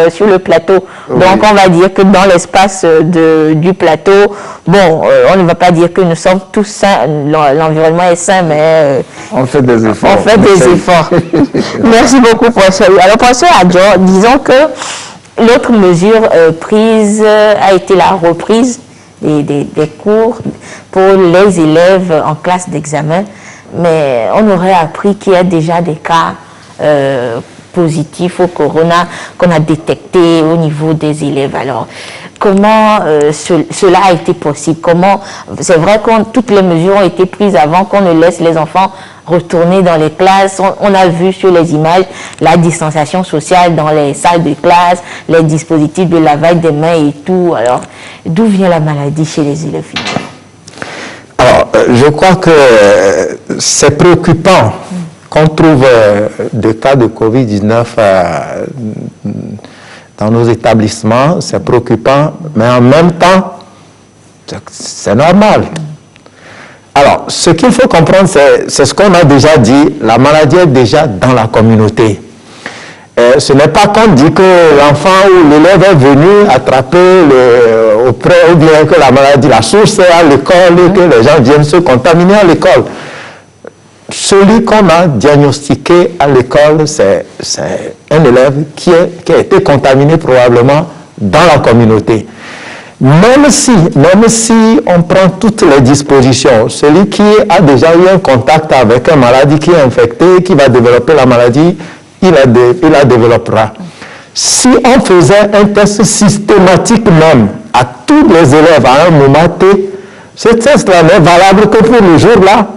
sur le plateau. Oui. Donc, on va dire que dans l'espace du plateau, bon, on ne va pas dire que nous sommes tous sains, l'environnement est sain, mais... on fait des efforts. On fait des efforts. Merci beaucoup, professeur. Alors, professeur Adjo, disons que l'autre mesure prise a été la reprise des cours pour les élèves en classe d'examen. Mais on aurait appris qu'il y a déjà des cas positifs au corona qu'on a détectés au niveau des élèves. Alors, comment cela a été possible? C'est vrai que toutes les mesures ont été prises avant qu'on ne laisse les enfants retourner dans les classes. On a vu sur les images la distanciation sociale dans les salles de classe, les dispositifs de lavage des mains et tout. Alors, d'où vient la maladie chez les élèves finalement? Alors, je crois que c'est préoccupant qu'on trouve des cas de Covid-19 dans nos établissements. C'est préoccupant, mais en même temps, c'est normal. Alors, ce qu'il faut comprendre, c'est ce qu'on a déjà dit, la maladie est déjà dans la communauté. Ce n'est pas qu'on dit que l'enfant ou l'élève est venu attraper auprès, ou bien que la maladie, la source est à l'école et que les gens viennent se contaminer à l'école. Celui qu'on a diagnostiqué à l'école, c'est un élève qui a été contaminé probablement dans la communauté. Même si on prend toutes les dispositions, celui qui a déjà eu un contact avec un malade qui est infecté, qui va développer la maladie, il la développera. Si on faisait un test systématique même à tous les élèves à un moment T, ce test-là n'est valable que pour le jour-là,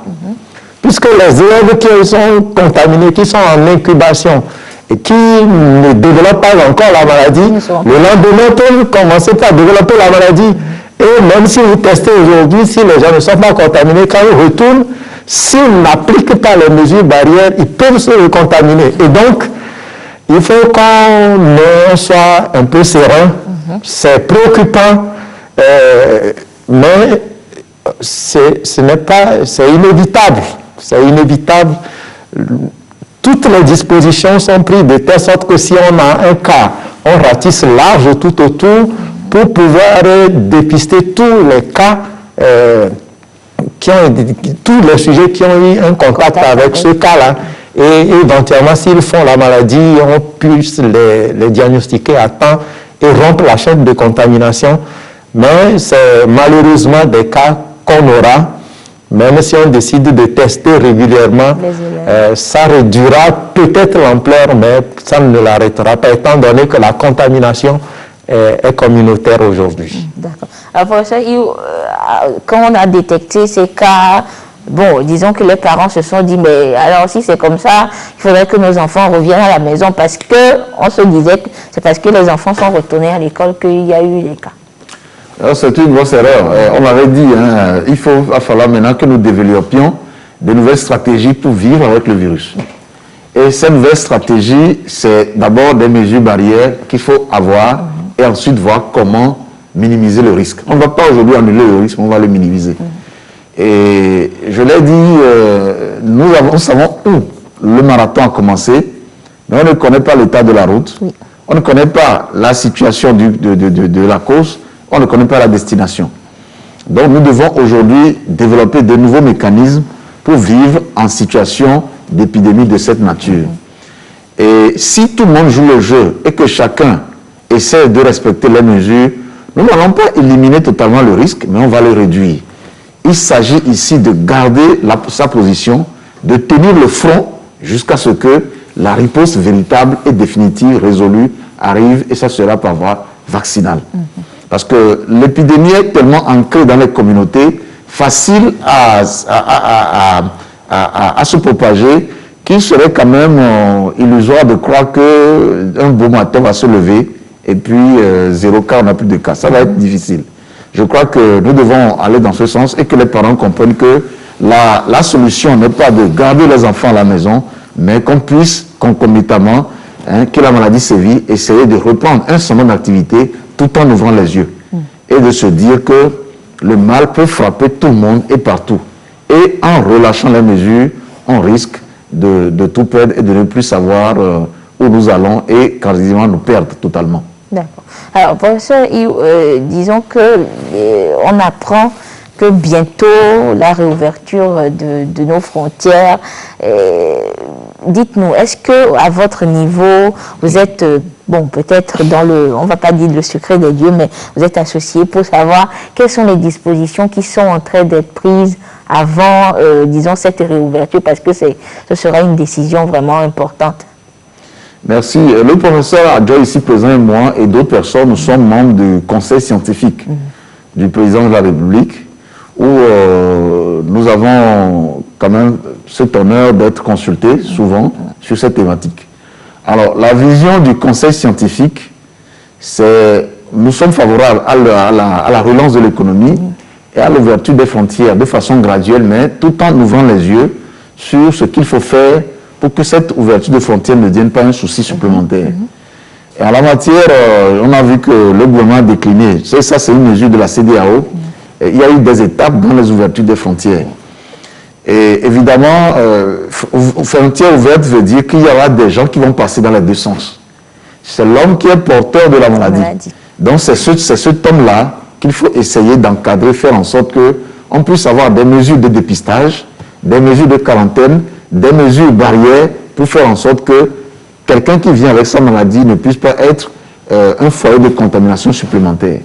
puisque les élèves qui sont contaminés, qui sont en incubation et qui ne développent pas encore la maladie, le lendemain peuvent commencer par développer la maladie. Et même si vous testez aujourd'hui, si les gens ne sont pas contaminés, quand ils retournent, s'ils n'appliquent pas les mesures barrières, ils peuvent se recontaminer. Et donc, il faut qu'on soit un peu serein. C'est préoccupant, mais ce n'est pas, c'est inévitable. C'est inévitable. Toutes les dispositions sont prises de telle sorte que si on a un cas, on ratisse large tout autour pour pouvoir dépister tous les cas, tous les sujets qui ont eu un contact avec ce cas-là. Et éventuellement, s'ils font la maladie, on puisse les diagnostiquer à temps et rompre la chaîne de contamination. Mais c'est malheureusement des cas qu'on aura. Même si on décide de tester régulièrement, ça réduira peut-être l'ampleur, mais ça ne l'arrêtera pas, étant donné que la contamination est communautaire aujourd'hui. D'accord. Alors, professeur, quand on a détecté ces cas, bon, disons que les parents se sont dit, mais alors si c'est comme ça, il faudrait que nos enfants reviennent à la maison, parce qu'on se disait que c'est parce que les enfants sont retournés à l'école qu'il y a eu des cas. C'est une grosse erreur. On avait dit, il va falloir maintenant que nous développions de nouvelles stratégies pour vivre avec le virus. Et cette nouvelle stratégie, c'est d'abord des mesures barrières qu'il faut avoir et ensuite voir comment minimiser le risque. On ne va pas aujourd'hui annuler le risque, on va le minimiser. Et je l'ai dit, nous savons où le marathon a commencé, mais on ne connaît pas l'état de la route, on ne connaît pas la situation de la course, on ne connaît pas la destination. Donc nous devons aujourd'hui développer de nouveaux mécanismes pour vivre en situation d'épidémie de cette nature. Et si tout le monde joue le jeu et que chacun essaie de respecter les mesures, nous n'allons pas éliminer totalement le risque, mais on va le réduire. Il s'agit ici de garder sa position, de tenir le front jusqu'à ce que la riposte véritable et définitive, résolue, arrive, et ça sera par voie vaccinale. Parce que l'épidémie est tellement ancrée dans les communautés, facile à se propager, qu'il serait quand même illusoire de croire qu'un beau matin va se lever et puis 0 cas, on n'a plus de cas. Ça va être difficile. Je crois que nous devons aller dans ce sens et que les parents comprennent que la solution n'est pas de garder les enfants à la maison, mais qu'on puisse concomitamment, que la maladie sévit, essayer de reprendre un certain nombre d'activités tout en ouvrant les yeux et de se dire que le mal peut frapper tout le monde et partout. Et en relâchant les mesures, on risque de tout perdre et de ne plus savoir où nous allons et quasiment nous perdre totalement. D'accord. Alors, professeur, disons qu'on apprend que bientôt la réouverture de nos frontières. Dites-nous, est-ce que à votre niveau, vous êtes, bon, peut-être dans on va pas dire le secret des dieux, mais vous êtes associé pour savoir quelles sont les dispositions qui sont en train d'être prises avant, disons, cette réouverture, parce que ce sera une décision vraiment importante. Merci. Le professeur Adjoa ici présent et moi et d'autres personnes, nous sommes membres du conseil scientifique du président de la République, où nous avons quand même cet honneur d'être consultés souvent sur cette thématique. Alors, la vision du conseil scientifique, c'est nous sommes favorables à la relance de l'économie et à l'ouverture des frontières de façon graduelle, mais tout en ouvrant les yeux sur ce qu'il faut faire pour que cette ouverture de frontières ne devienne pas un souci supplémentaire. Et en la matière, on a vu que le gouvernement a décliné. Ça, c'est une mesure de la CEDEAO. Et il y a eu des étapes dans les ouvertures des frontières. Et évidemment, frontières ouvertes veut dire qu'il y aura des gens qui vont passer dans les deux sens. C'est l'homme qui est porteur de la maladie. Donc c'est cet homme-là qu'il faut essayer d'encadrer, faire en sorte qu'on puisse avoir des mesures de dépistage, des mesures de quarantaine, des mesures barrières pour faire en sorte que quelqu'un qui vient avec sa maladie ne puisse pas être un foyer de contamination supplémentaire.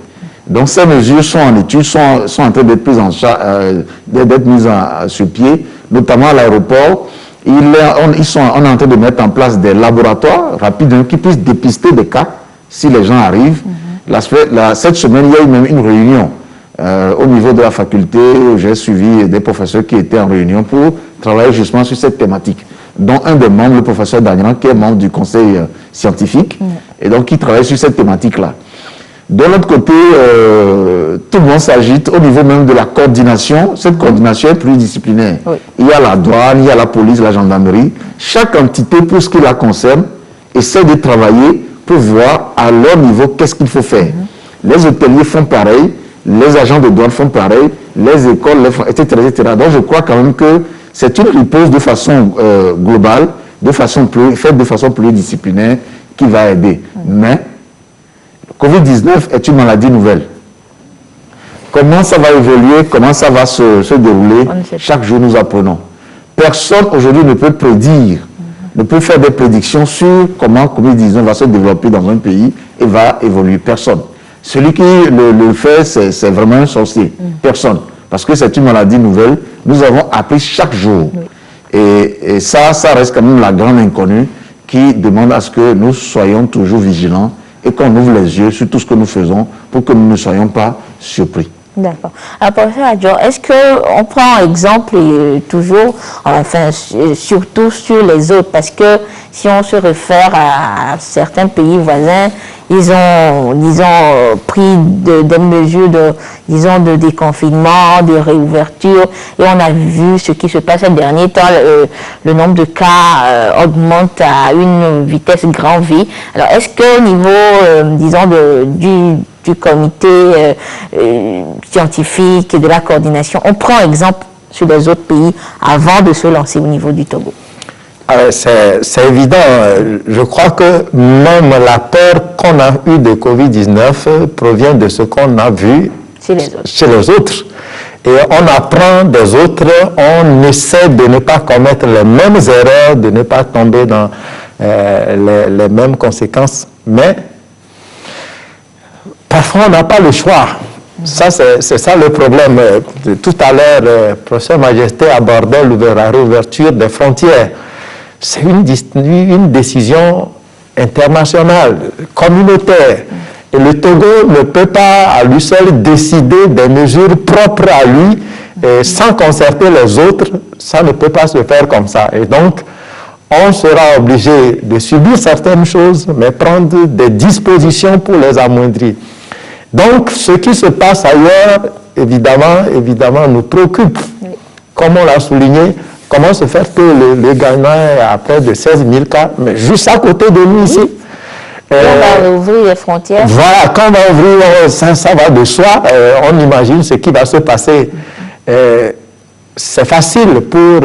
Donc ces mesures sont en étude, sont en train d'être mises sur pied, notamment à l'aéroport. On est en train de mettre en place des laboratoires rapides qui puissent dépister des cas si les gens arrivent. Cette semaine, il y a eu même une réunion au niveau de la faculté où j'ai suivi des professeurs qui étaient en réunion pour travailler justement sur cette thématique, dont un des membres, le professeur Daniel, qui est membre du conseil scientifique, et donc qui travaille sur cette thématique-là. De l'autre côté, tout le monde s'agite au niveau même de la coordination. Cette coordination est pluridisciplinaire. Oui. Il y a la douane, il y a la police, la gendarmerie. Chaque entité, pour ce qui la concerne, essaie de travailler pour voir à leur niveau qu'est-ce qu'il faut faire. Les hôteliers font pareil, les agents de douane font pareil, les écoles, etc., etc. Donc je crois quand même que c'est une riposte de façon globale, faite de façon pluridisciplinaire qui va aider. Mais Covid-19 est une maladie nouvelle. Comment ça va évoluer, comment ça va se dérouler, chaque jour nous apprenons. Personne aujourd'hui ne peut prédire, ne peut faire des prédictions sur comment Covid-19 va se développer dans un pays et va évoluer. Personne. Celui qui le fait, c'est vraiment un sorcier. Personne. Parce que c'est une maladie nouvelle. Nous avons appris chaque jour. Et ça reste quand même la grande inconnue qui demande à ce que nous soyons toujours vigilants et qu'on ouvre les yeux sur tout ce que nous faisons pour que nous ne soyons pas surpris. D'accord. Alors, professeur Adjoa, est-ce qu'on prend exemple toujours, enfin, surtout sur les autres, parce que si on se réfère à certains pays voisins, ils ont, disons, pris des mesures de déconfinement, de réouverture, et on a vu ce qui se passe ces derniers temps. Le nombre de cas augmente à une vitesse grand V. Alors, est-ce qu'au niveau, disons, du comité scientifique et de la coordination, on prend exemple sur les autres pays avant de se lancer au niveau du Togo? C'est évident. Je crois que même la peur qu'on a eue de Covid-19 provient de ce qu'on a vu chez les autres. Et on apprend des autres, on essaie de ne pas commettre les mêmes erreurs, de ne pas tomber dans les mêmes conséquences. Mais parfois, on n'a pas le choix. Ça, c'est ça le problème. Tout à l'heure, le professeur Majesté abordait la réouverture des frontières. C'est une décision internationale, communautaire. Et le Togo ne peut pas à lui seul décider des mesures propres à lui sans concerter les autres. Ça ne peut pas se faire comme ça. Et donc, on sera obligé de subir certaines choses, mais prendre des dispositions pour les amoindrir. Donc, ce qui se passe ailleurs, évidemment, nous préoccupe. Comme on l'a souligné, comment se faire que le Ghana a près de 16 000 cas, mais juste à côté de nous ici. On va ouvrir les frontières. Voilà, quand on va ouvrir, ça va de soi. On imagine ce qui va se passer. c'est facile pour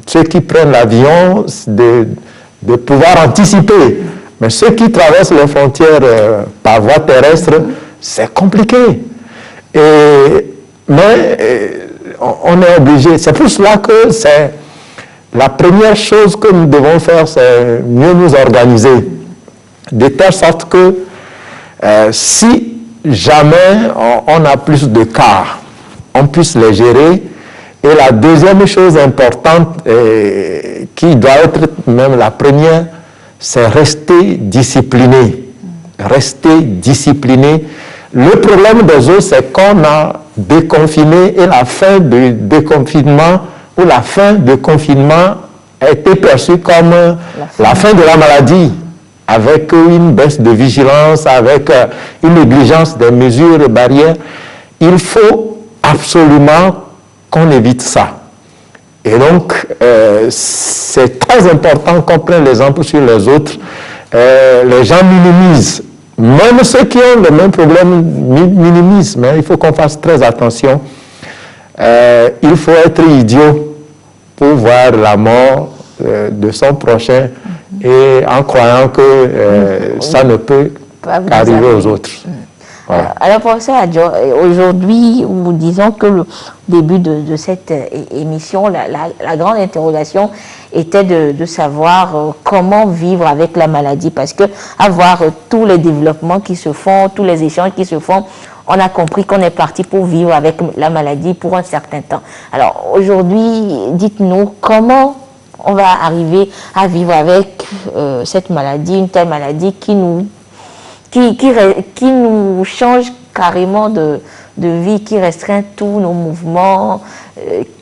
ceux qui prennent l'avion de pouvoir anticiper. Mais ceux qui traversent les frontières par voie terrestre, c'est compliqué. Mais on est obligé. C'est pour cela que c'est la première chose que nous devons faire, c'est mieux nous organiser. De telle sorte que si jamais on a plus de cas, on puisse les gérer. Et la deuxième chose importante, qui doit être même la première, c'est rester discipliné. Rester discipliné. Le problème des autres, c'est qu'on a déconfiné et la fin du déconfinement ou la fin du confinement a été perçue comme la fin de la maladie, avec une baisse de vigilance, avec une négligence des mesures barrières. Il faut absolument qu'on évite ça. Et donc, c'est très important qu'on prenne l'exemple sur les autres. Les gens minimisent. Même ceux qui ont le même problème minimisent, mais il faut qu'on fasse très attention. Il faut être idiot pour voir la mort de son prochain et en croyant que ça ne peut qu'arriver aux autres. Voilà. Alors, professeur Adjo, aujourd'hui, nous disons que le début de cette émission, la grande interrogation était de savoir comment vivre avec la maladie, parce que avoir tous les développements qui se font, tous les échanges qui se font, on a compris qu'on est parti pour vivre avec la maladie pour un certain temps. Alors, aujourd'hui, dites-nous comment on va arriver à vivre avec cette maladie, une telle maladie qui nous change carrément de vie, qui restreint tous nos mouvements,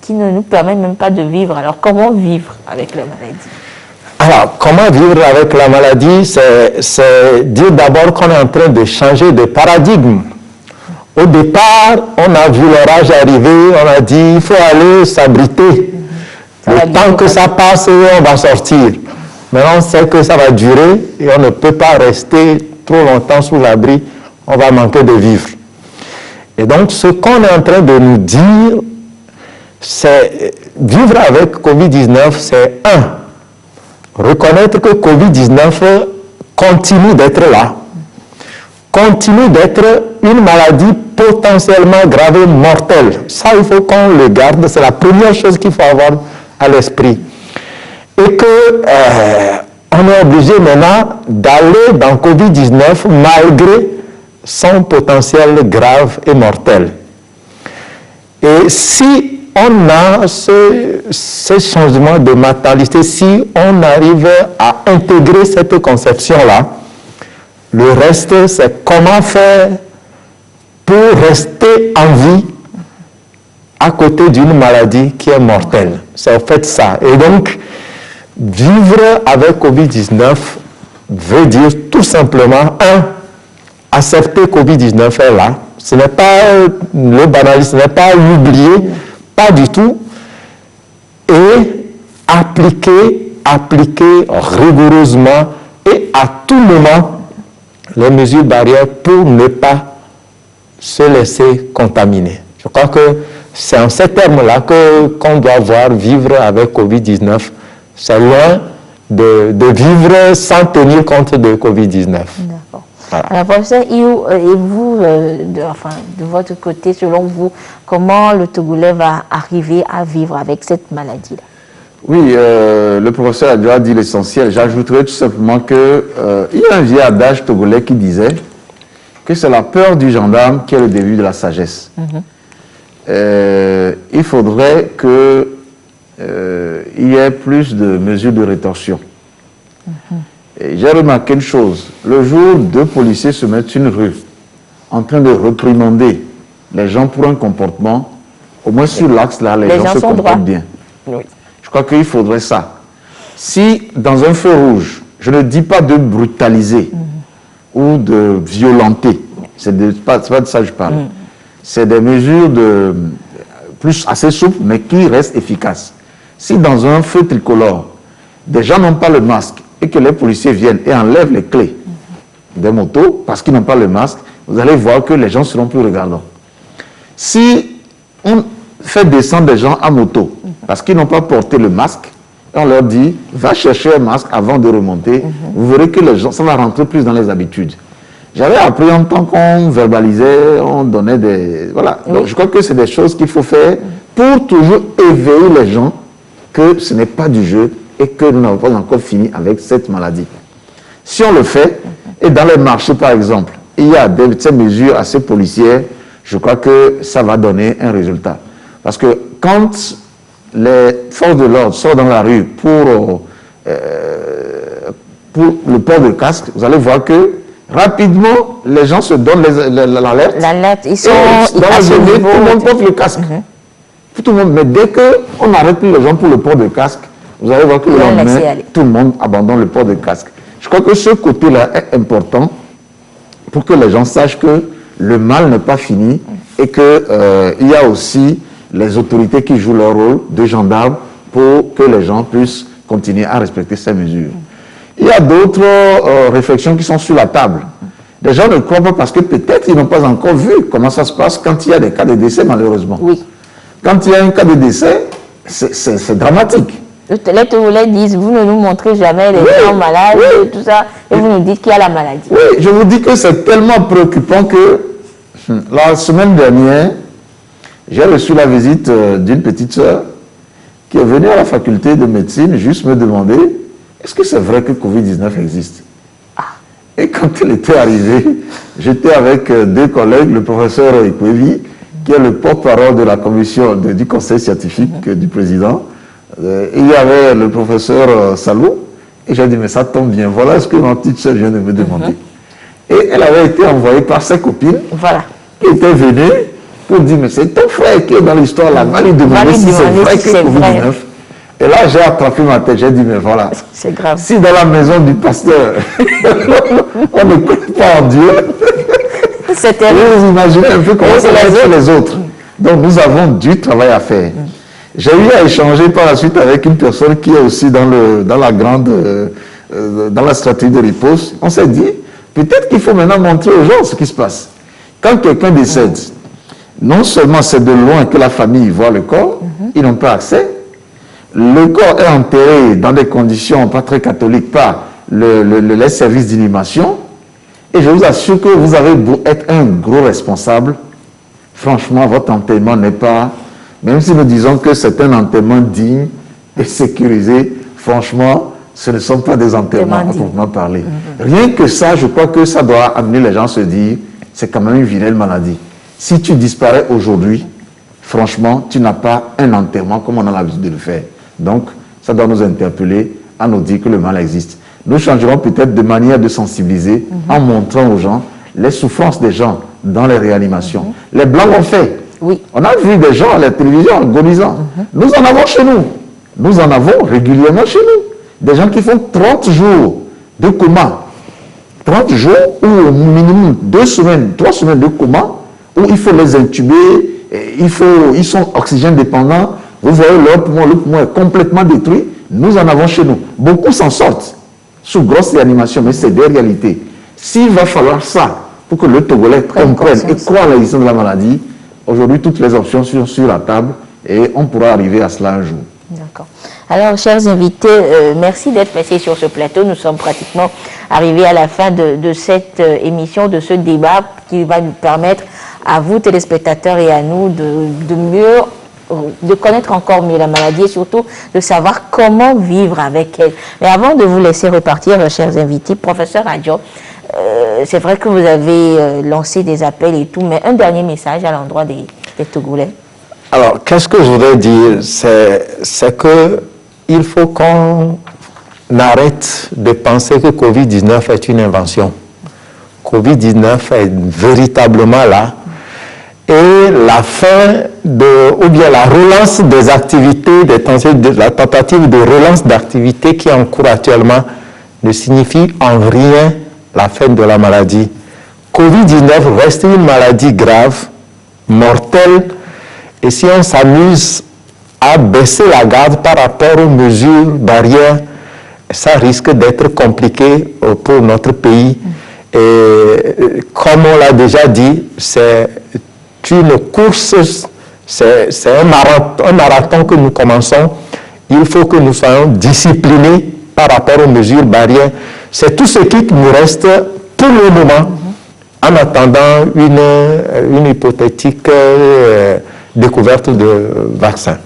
qui ne nous permet même pas de vivre. Alors, comment vivre avec la maladie? Alors, comment vivre avec la maladie? C'est dire d'abord qu'on est en train de changer de paradigme. Au départ, on a vu l'orage arriver, on a dit il faut aller s'abriter. Le temps que ça passe, on va sortir. Maintenant, on sait que ça va durer et on ne peut pas rester trop longtemps sous l'abri, on va manquer de vivre. Et donc, ce qu'on est en train de nous dire, c'est vivre avec Covid-19, c'est reconnaître que Covid-19 continue d'être là, continue d'être une maladie potentiellement grave et mortelle. Ça, il faut qu'on le garde, c'est la première chose qu'il faut avoir à l'esprit. Et que on est obligé maintenant d'aller dans Covid-19 malgré son potentiel grave et mortel. Et si on a ce changement de mentalité, si on arrive à intégrer cette conception-là, le reste, c'est comment faire pour rester en vie à côté d'une maladie qui est mortelle. C'est en fait ça. Et donc, vivre avec Covid-19 veut dire tout simplement, accepter Covid-19 est là. Ce n'est pas le banaliser, ce n'est pas l'oublier, pas du tout. Et appliquer rigoureusement et à tout moment les mesures barrières pour ne pas se laisser contaminer. Je crois que c'est en ces termes-là qu'on doit voir vivre avec Covid-19. C'est loin de vivre sans tenir compte de Covid-19. D'accord. Voilà. Alors, professeur Iou, et vous, de votre côté, selon vous, comment le Togolais va arriver à vivre avec cette maladie-là? Oui, le professeur a déjà dit l'essentiel. J'ajouterais tout simplement qu'il y a un vieil adage togolais qui disait que c'est la peur du gendarme qui est le début de la sagesse. Il faudrait que il y ait plus de mesures de rétorsion. J'ai remarqué une chose. Le jour, 2 policiers se mettent une rue en train de réprimander les gens pour un comportement, au moins sur l'axe là, les gens se comportent bien. Oui. Je crois qu'il faudrait ça. Si dans un feu rouge, je ne dis pas de brutaliser ou de violenter, c'est pas de ça que je parle. C'est des mesures plus assez souples, mais qui restent efficaces. Si dans un feu tricolore, des gens n'ont pas le masque et que les policiers viennent et enlèvent les clés des motos parce qu'ils n'ont pas le masque, vous allez voir que les gens seront plus regardants. Si fait descendre des gens à moto parce qu'ils n'ont pas porté le masque. Et on leur dit, va chercher un masque avant de remonter. Vous verrez que les gens, ça va rentrer plus dans les habitudes. J'avais appris en tant qu'on verbalisait, on donnait des... Voilà. Oui. Donc je crois que c'est des choses qu'il faut faire pour toujours éveiller les gens que ce n'est pas du jeu et que nous n'avons pas encore fini avec cette maladie. Si on le fait, et dans les marchés par exemple, il y a ces mesures assez policières, je crois que ça va donner un résultat. Parce que quand les forces de l'ordre sortent dans la rue pour le port de casque, vous allez voir que rapidement, les gens se donnent l'alerte. L'alerte, ils sont dans la journée, tout le monde porte le casque. Tout le monde, mais dès qu'on n'arrête plus les gens pour le port de casque, vous allez voir que le lendemain, tout le monde abandonne le port de casque. Je crois que ce côté-là est important pour que les gens sachent que le mal n'est pas fini et qu'il y a aussi les autorités qui jouent leur rôle de gendarmes pour que les gens puissent continuer à respecter ces mesures. Il y a d'autres réflexions qui sont sur la table. Les gens ne croient pas parce que peut-être ils n'ont pas encore vu comment ça se passe quand il y a des cas de décès, malheureusement. Oui. Quand il y a un cas de décès, c'est dramatique. Les Togolais disent, vous ne nous montrez jamais les gens malades, et tout ça, et vous nous dites qu'il y a la maladie. Oui, je vous dis que c'est tellement préoccupant que la semaine dernière, j'ai reçu la visite d'une petite sœur qui est venue à la faculté de médecine juste me demander est-ce que c'est vrai que Covid-19 existe? Et quand elle était arrivée, j'étais avec deux collègues, le professeur Ikwevi, qui est le porte-parole de la commission du conseil scientifique du président. Il y avait le professeur Salou, et j'ai dit, mais ça tombe bien, voilà ce que ma petite sœur vient de me demander. Et elle avait été envoyée par ses copines, qui étaient venues pour dire, mais c'est ton frère qui est dans l'histoire là, va lui demander si c'est vrai que Covid-19. Et là, j'ai attrapé ma tête, j'ai dit, mais voilà, c'est grave. Si dans la maison du pasteur, on ne croit pas en Dieu, vous imaginez un peu comment ça va être les autres. Donc nous avons du travail à faire. J'ai eu à échanger par la suite avec une personne qui est aussi dans la stratégie de riposte. On s'est dit, peut-être qu'il faut maintenant montrer aux gens ce qui se passe. Quand quelqu'un décède, non seulement c'est de loin que la famille voit le corps, ils n'ont pas accès. Le corps est enterré dans des conditions pas très catholiques par les services d'inhumation. Et je vous assure que vous avez beau être un gros responsable, franchement, votre enterrement n'est pas... Même si nous disons que c'est un enterrement digne et sécurisé, franchement, ce ne sont pas des enterrements à proprement parler. Rien que ça, je crois que ça doit amener les gens à se dire, c'est quand même une vilaine maladie. Si tu disparais aujourd'hui, franchement, tu n'as pas un enterrement comme on a l'habitude de le faire. Donc, ça doit nous interpeller à nous dire que le mal existe. Nous changerons peut-être de manière de sensibiliser en montrant aux gens les souffrances des gens dans les réanimations. Les Blancs l'ont fait. Oui. On a vu des gens à la télévision agonisant. Nous en avons chez nous. Nous en avons régulièrement chez nous. Des gens qui font 30 jours de coma. 30 jours ou au minimum 2 semaines, 3 semaines de coma, où il faut les intuber, ils sont oxygène dépendants. Vous voyez, le poumon est complètement détruit. Nous en avons chez nous. Beaucoup s'en sortent sous grosse réanimation, mais c'est des réalités. S'il va falloir ça pour que le Togolais comprenne et croit à l'existence de la maladie, aujourd'hui, toutes les options sont sur la table et on pourra arriver à cela un jour. D'accord. Alors, chers invités, merci d'être passés sur ce plateau. Nous sommes pratiquement arrivés à la fin de cette émission, de ce débat qui va nous permettre à vous, téléspectateurs, et à nous de connaître encore mieux la maladie et surtout de savoir comment vivre avec elle. Mais avant de vous laisser repartir, chers invités, professeur Adjo, c'est vrai que vous avez lancé des appels et tout, mais un dernier message à l'endroit des Togolais. Alors, qu'est-ce que je voudrais dire? C'est qu'il faut qu'on arrête de penser que Covid-19 est une invention. Covid-19 est véritablement là. Et la fin ou bien la relance des activités, la tentative de relance d'activités qui est en cours actuellement ne signifie en rien la fin de la maladie. Covid-19 reste une maladie grave, mortelle, et si on s'amuse à baisser la garde par rapport aux mesures barrières, ça risque d'être compliqué pour notre pays. Et comme on l'a déjà dit, c'est une course C'est un marathon que nous commençons. Il faut que nous soyons disciplinés par rapport aux mesures barrières. C'est tout ce qui nous reste pour le moment en attendant une hypothétique découverte de vaccin.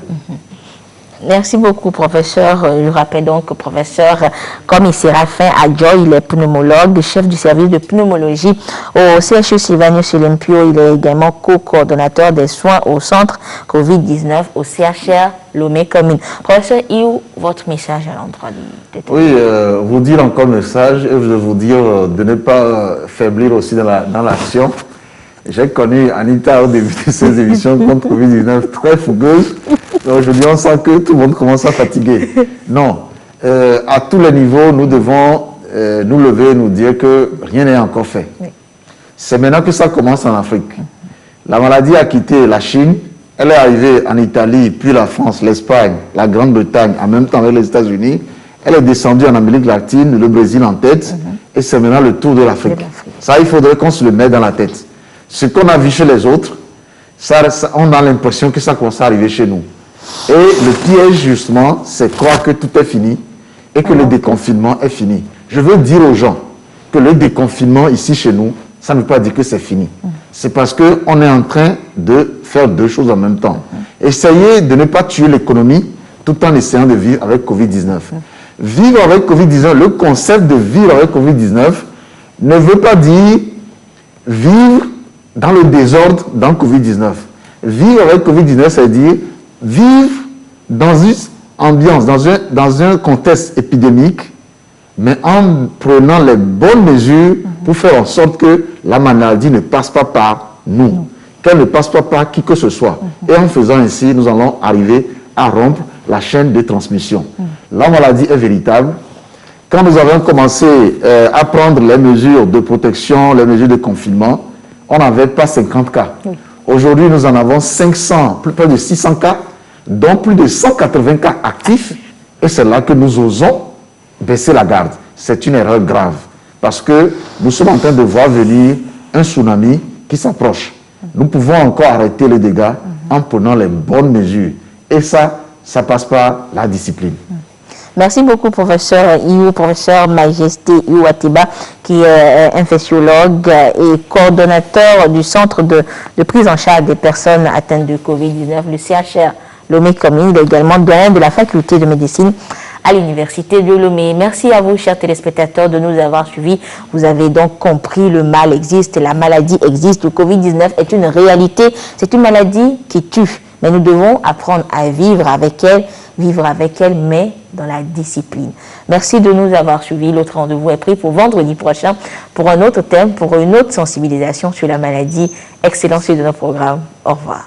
Merci beaucoup, professeur. Je rappelle donc que professeur Komi Séraphin Adjoy, il est pneumologue, chef du service de pneumologie au CHU Sylvanus Olympio. Il est également co-coordonnateur des soins au centre Covid-19 au CHR Lomé Commune. Professeur Iou, votre message à l'endroit du TTV. Oui, vous dire encore le message et je vous dire de ne pas faiblir aussi dans l'action. J'ai connu Anita au début de ces émissions contre Covid-19 très fougueuse. Aujourd'hui, on sent que tout le monde commence à fatiguer. Non, à tous les niveaux, nous devons nous lever et nous dire que rien n'est encore fait. Oui. C'est maintenant que ça commence en Afrique. La maladie a quitté la Chine, elle est arrivée en Italie, puis la France, l'Espagne, la Grande-Bretagne, en même temps avec les États-Unis. Elle est descendue en Amérique latine, le Brésil en tête, et c'est maintenant le tour de l'Afrique. Ça, il faudrait qu'on se le mette dans la tête. Ce qu'on a vu chez les autres, on a l'impression que ça commence à arriver chez nous. Et le piège, justement, c'est croire que tout est fini et que le déconfinement est fini. Je veux dire aux gens que le déconfinement ici chez nous, ça ne veut pas dire que c'est fini. C'est parce qu'on est en train de faire deux choses en même temps. Essayez de ne pas tuer l'économie tout en essayant de vivre avec Covid-19. Vivre avec Covid-19, le concept de vivre avec Covid-19 ne veut pas dire vivre dans le désordre dans le Covid-19. Vivre avec Covid-19, c'est-à-dire vivre dans une ambiance, dans un contexte épidémique, mais en prenant les bonnes mesures pour faire en sorte que la maladie ne passe pas par nous, qu'elle ne passe pas par qui que ce soit. Et en faisant ainsi, nous allons arriver à rompre la chaîne de transmission. La maladie est véritable. Quand nous avons commencé à prendre les mesures de protection, les mesures de confinement, on n'avait pas 50 cas. Aujourd'hui, nous en avons 500, près de 600 cas, dont plus de 180 cas actifs. Et c'est là que nous osons baisser la garde. C'est une erreur grave. Parce que nous sommes en train de voir venir un tsunami qui s'approche. Nous pouvons encore arrêter les dégâts en prenant les bonnes mesures. Et ça passe par la discipline. Merci beaucoup, professeur Iou, professeur Majesté Iou Atiba, qui est infectiologue et coordonnateur du centre de prise en charge des personnes atteintes de Covid-19, le CHR Lomé Commune. Il est également doyen de la faculté de médecine à l'université de Lomé. Merci à vous, chers téléspectateurs, de nous avoir suivis. Vous avez donc compris, le mal existe, la maladie existe, le Covid-19 est une réalité. C'est une maladie qui tue, mais nous devons apprendre à vivre avec elle, mais dans la discipline. Merci de nous avoir suivis. L'autre rendez-vous est pris pour vendredi prochain pour un autre thème, pour une autre sensibilisation sur la maladie. Excellent suite de nos programmes. Au revoir.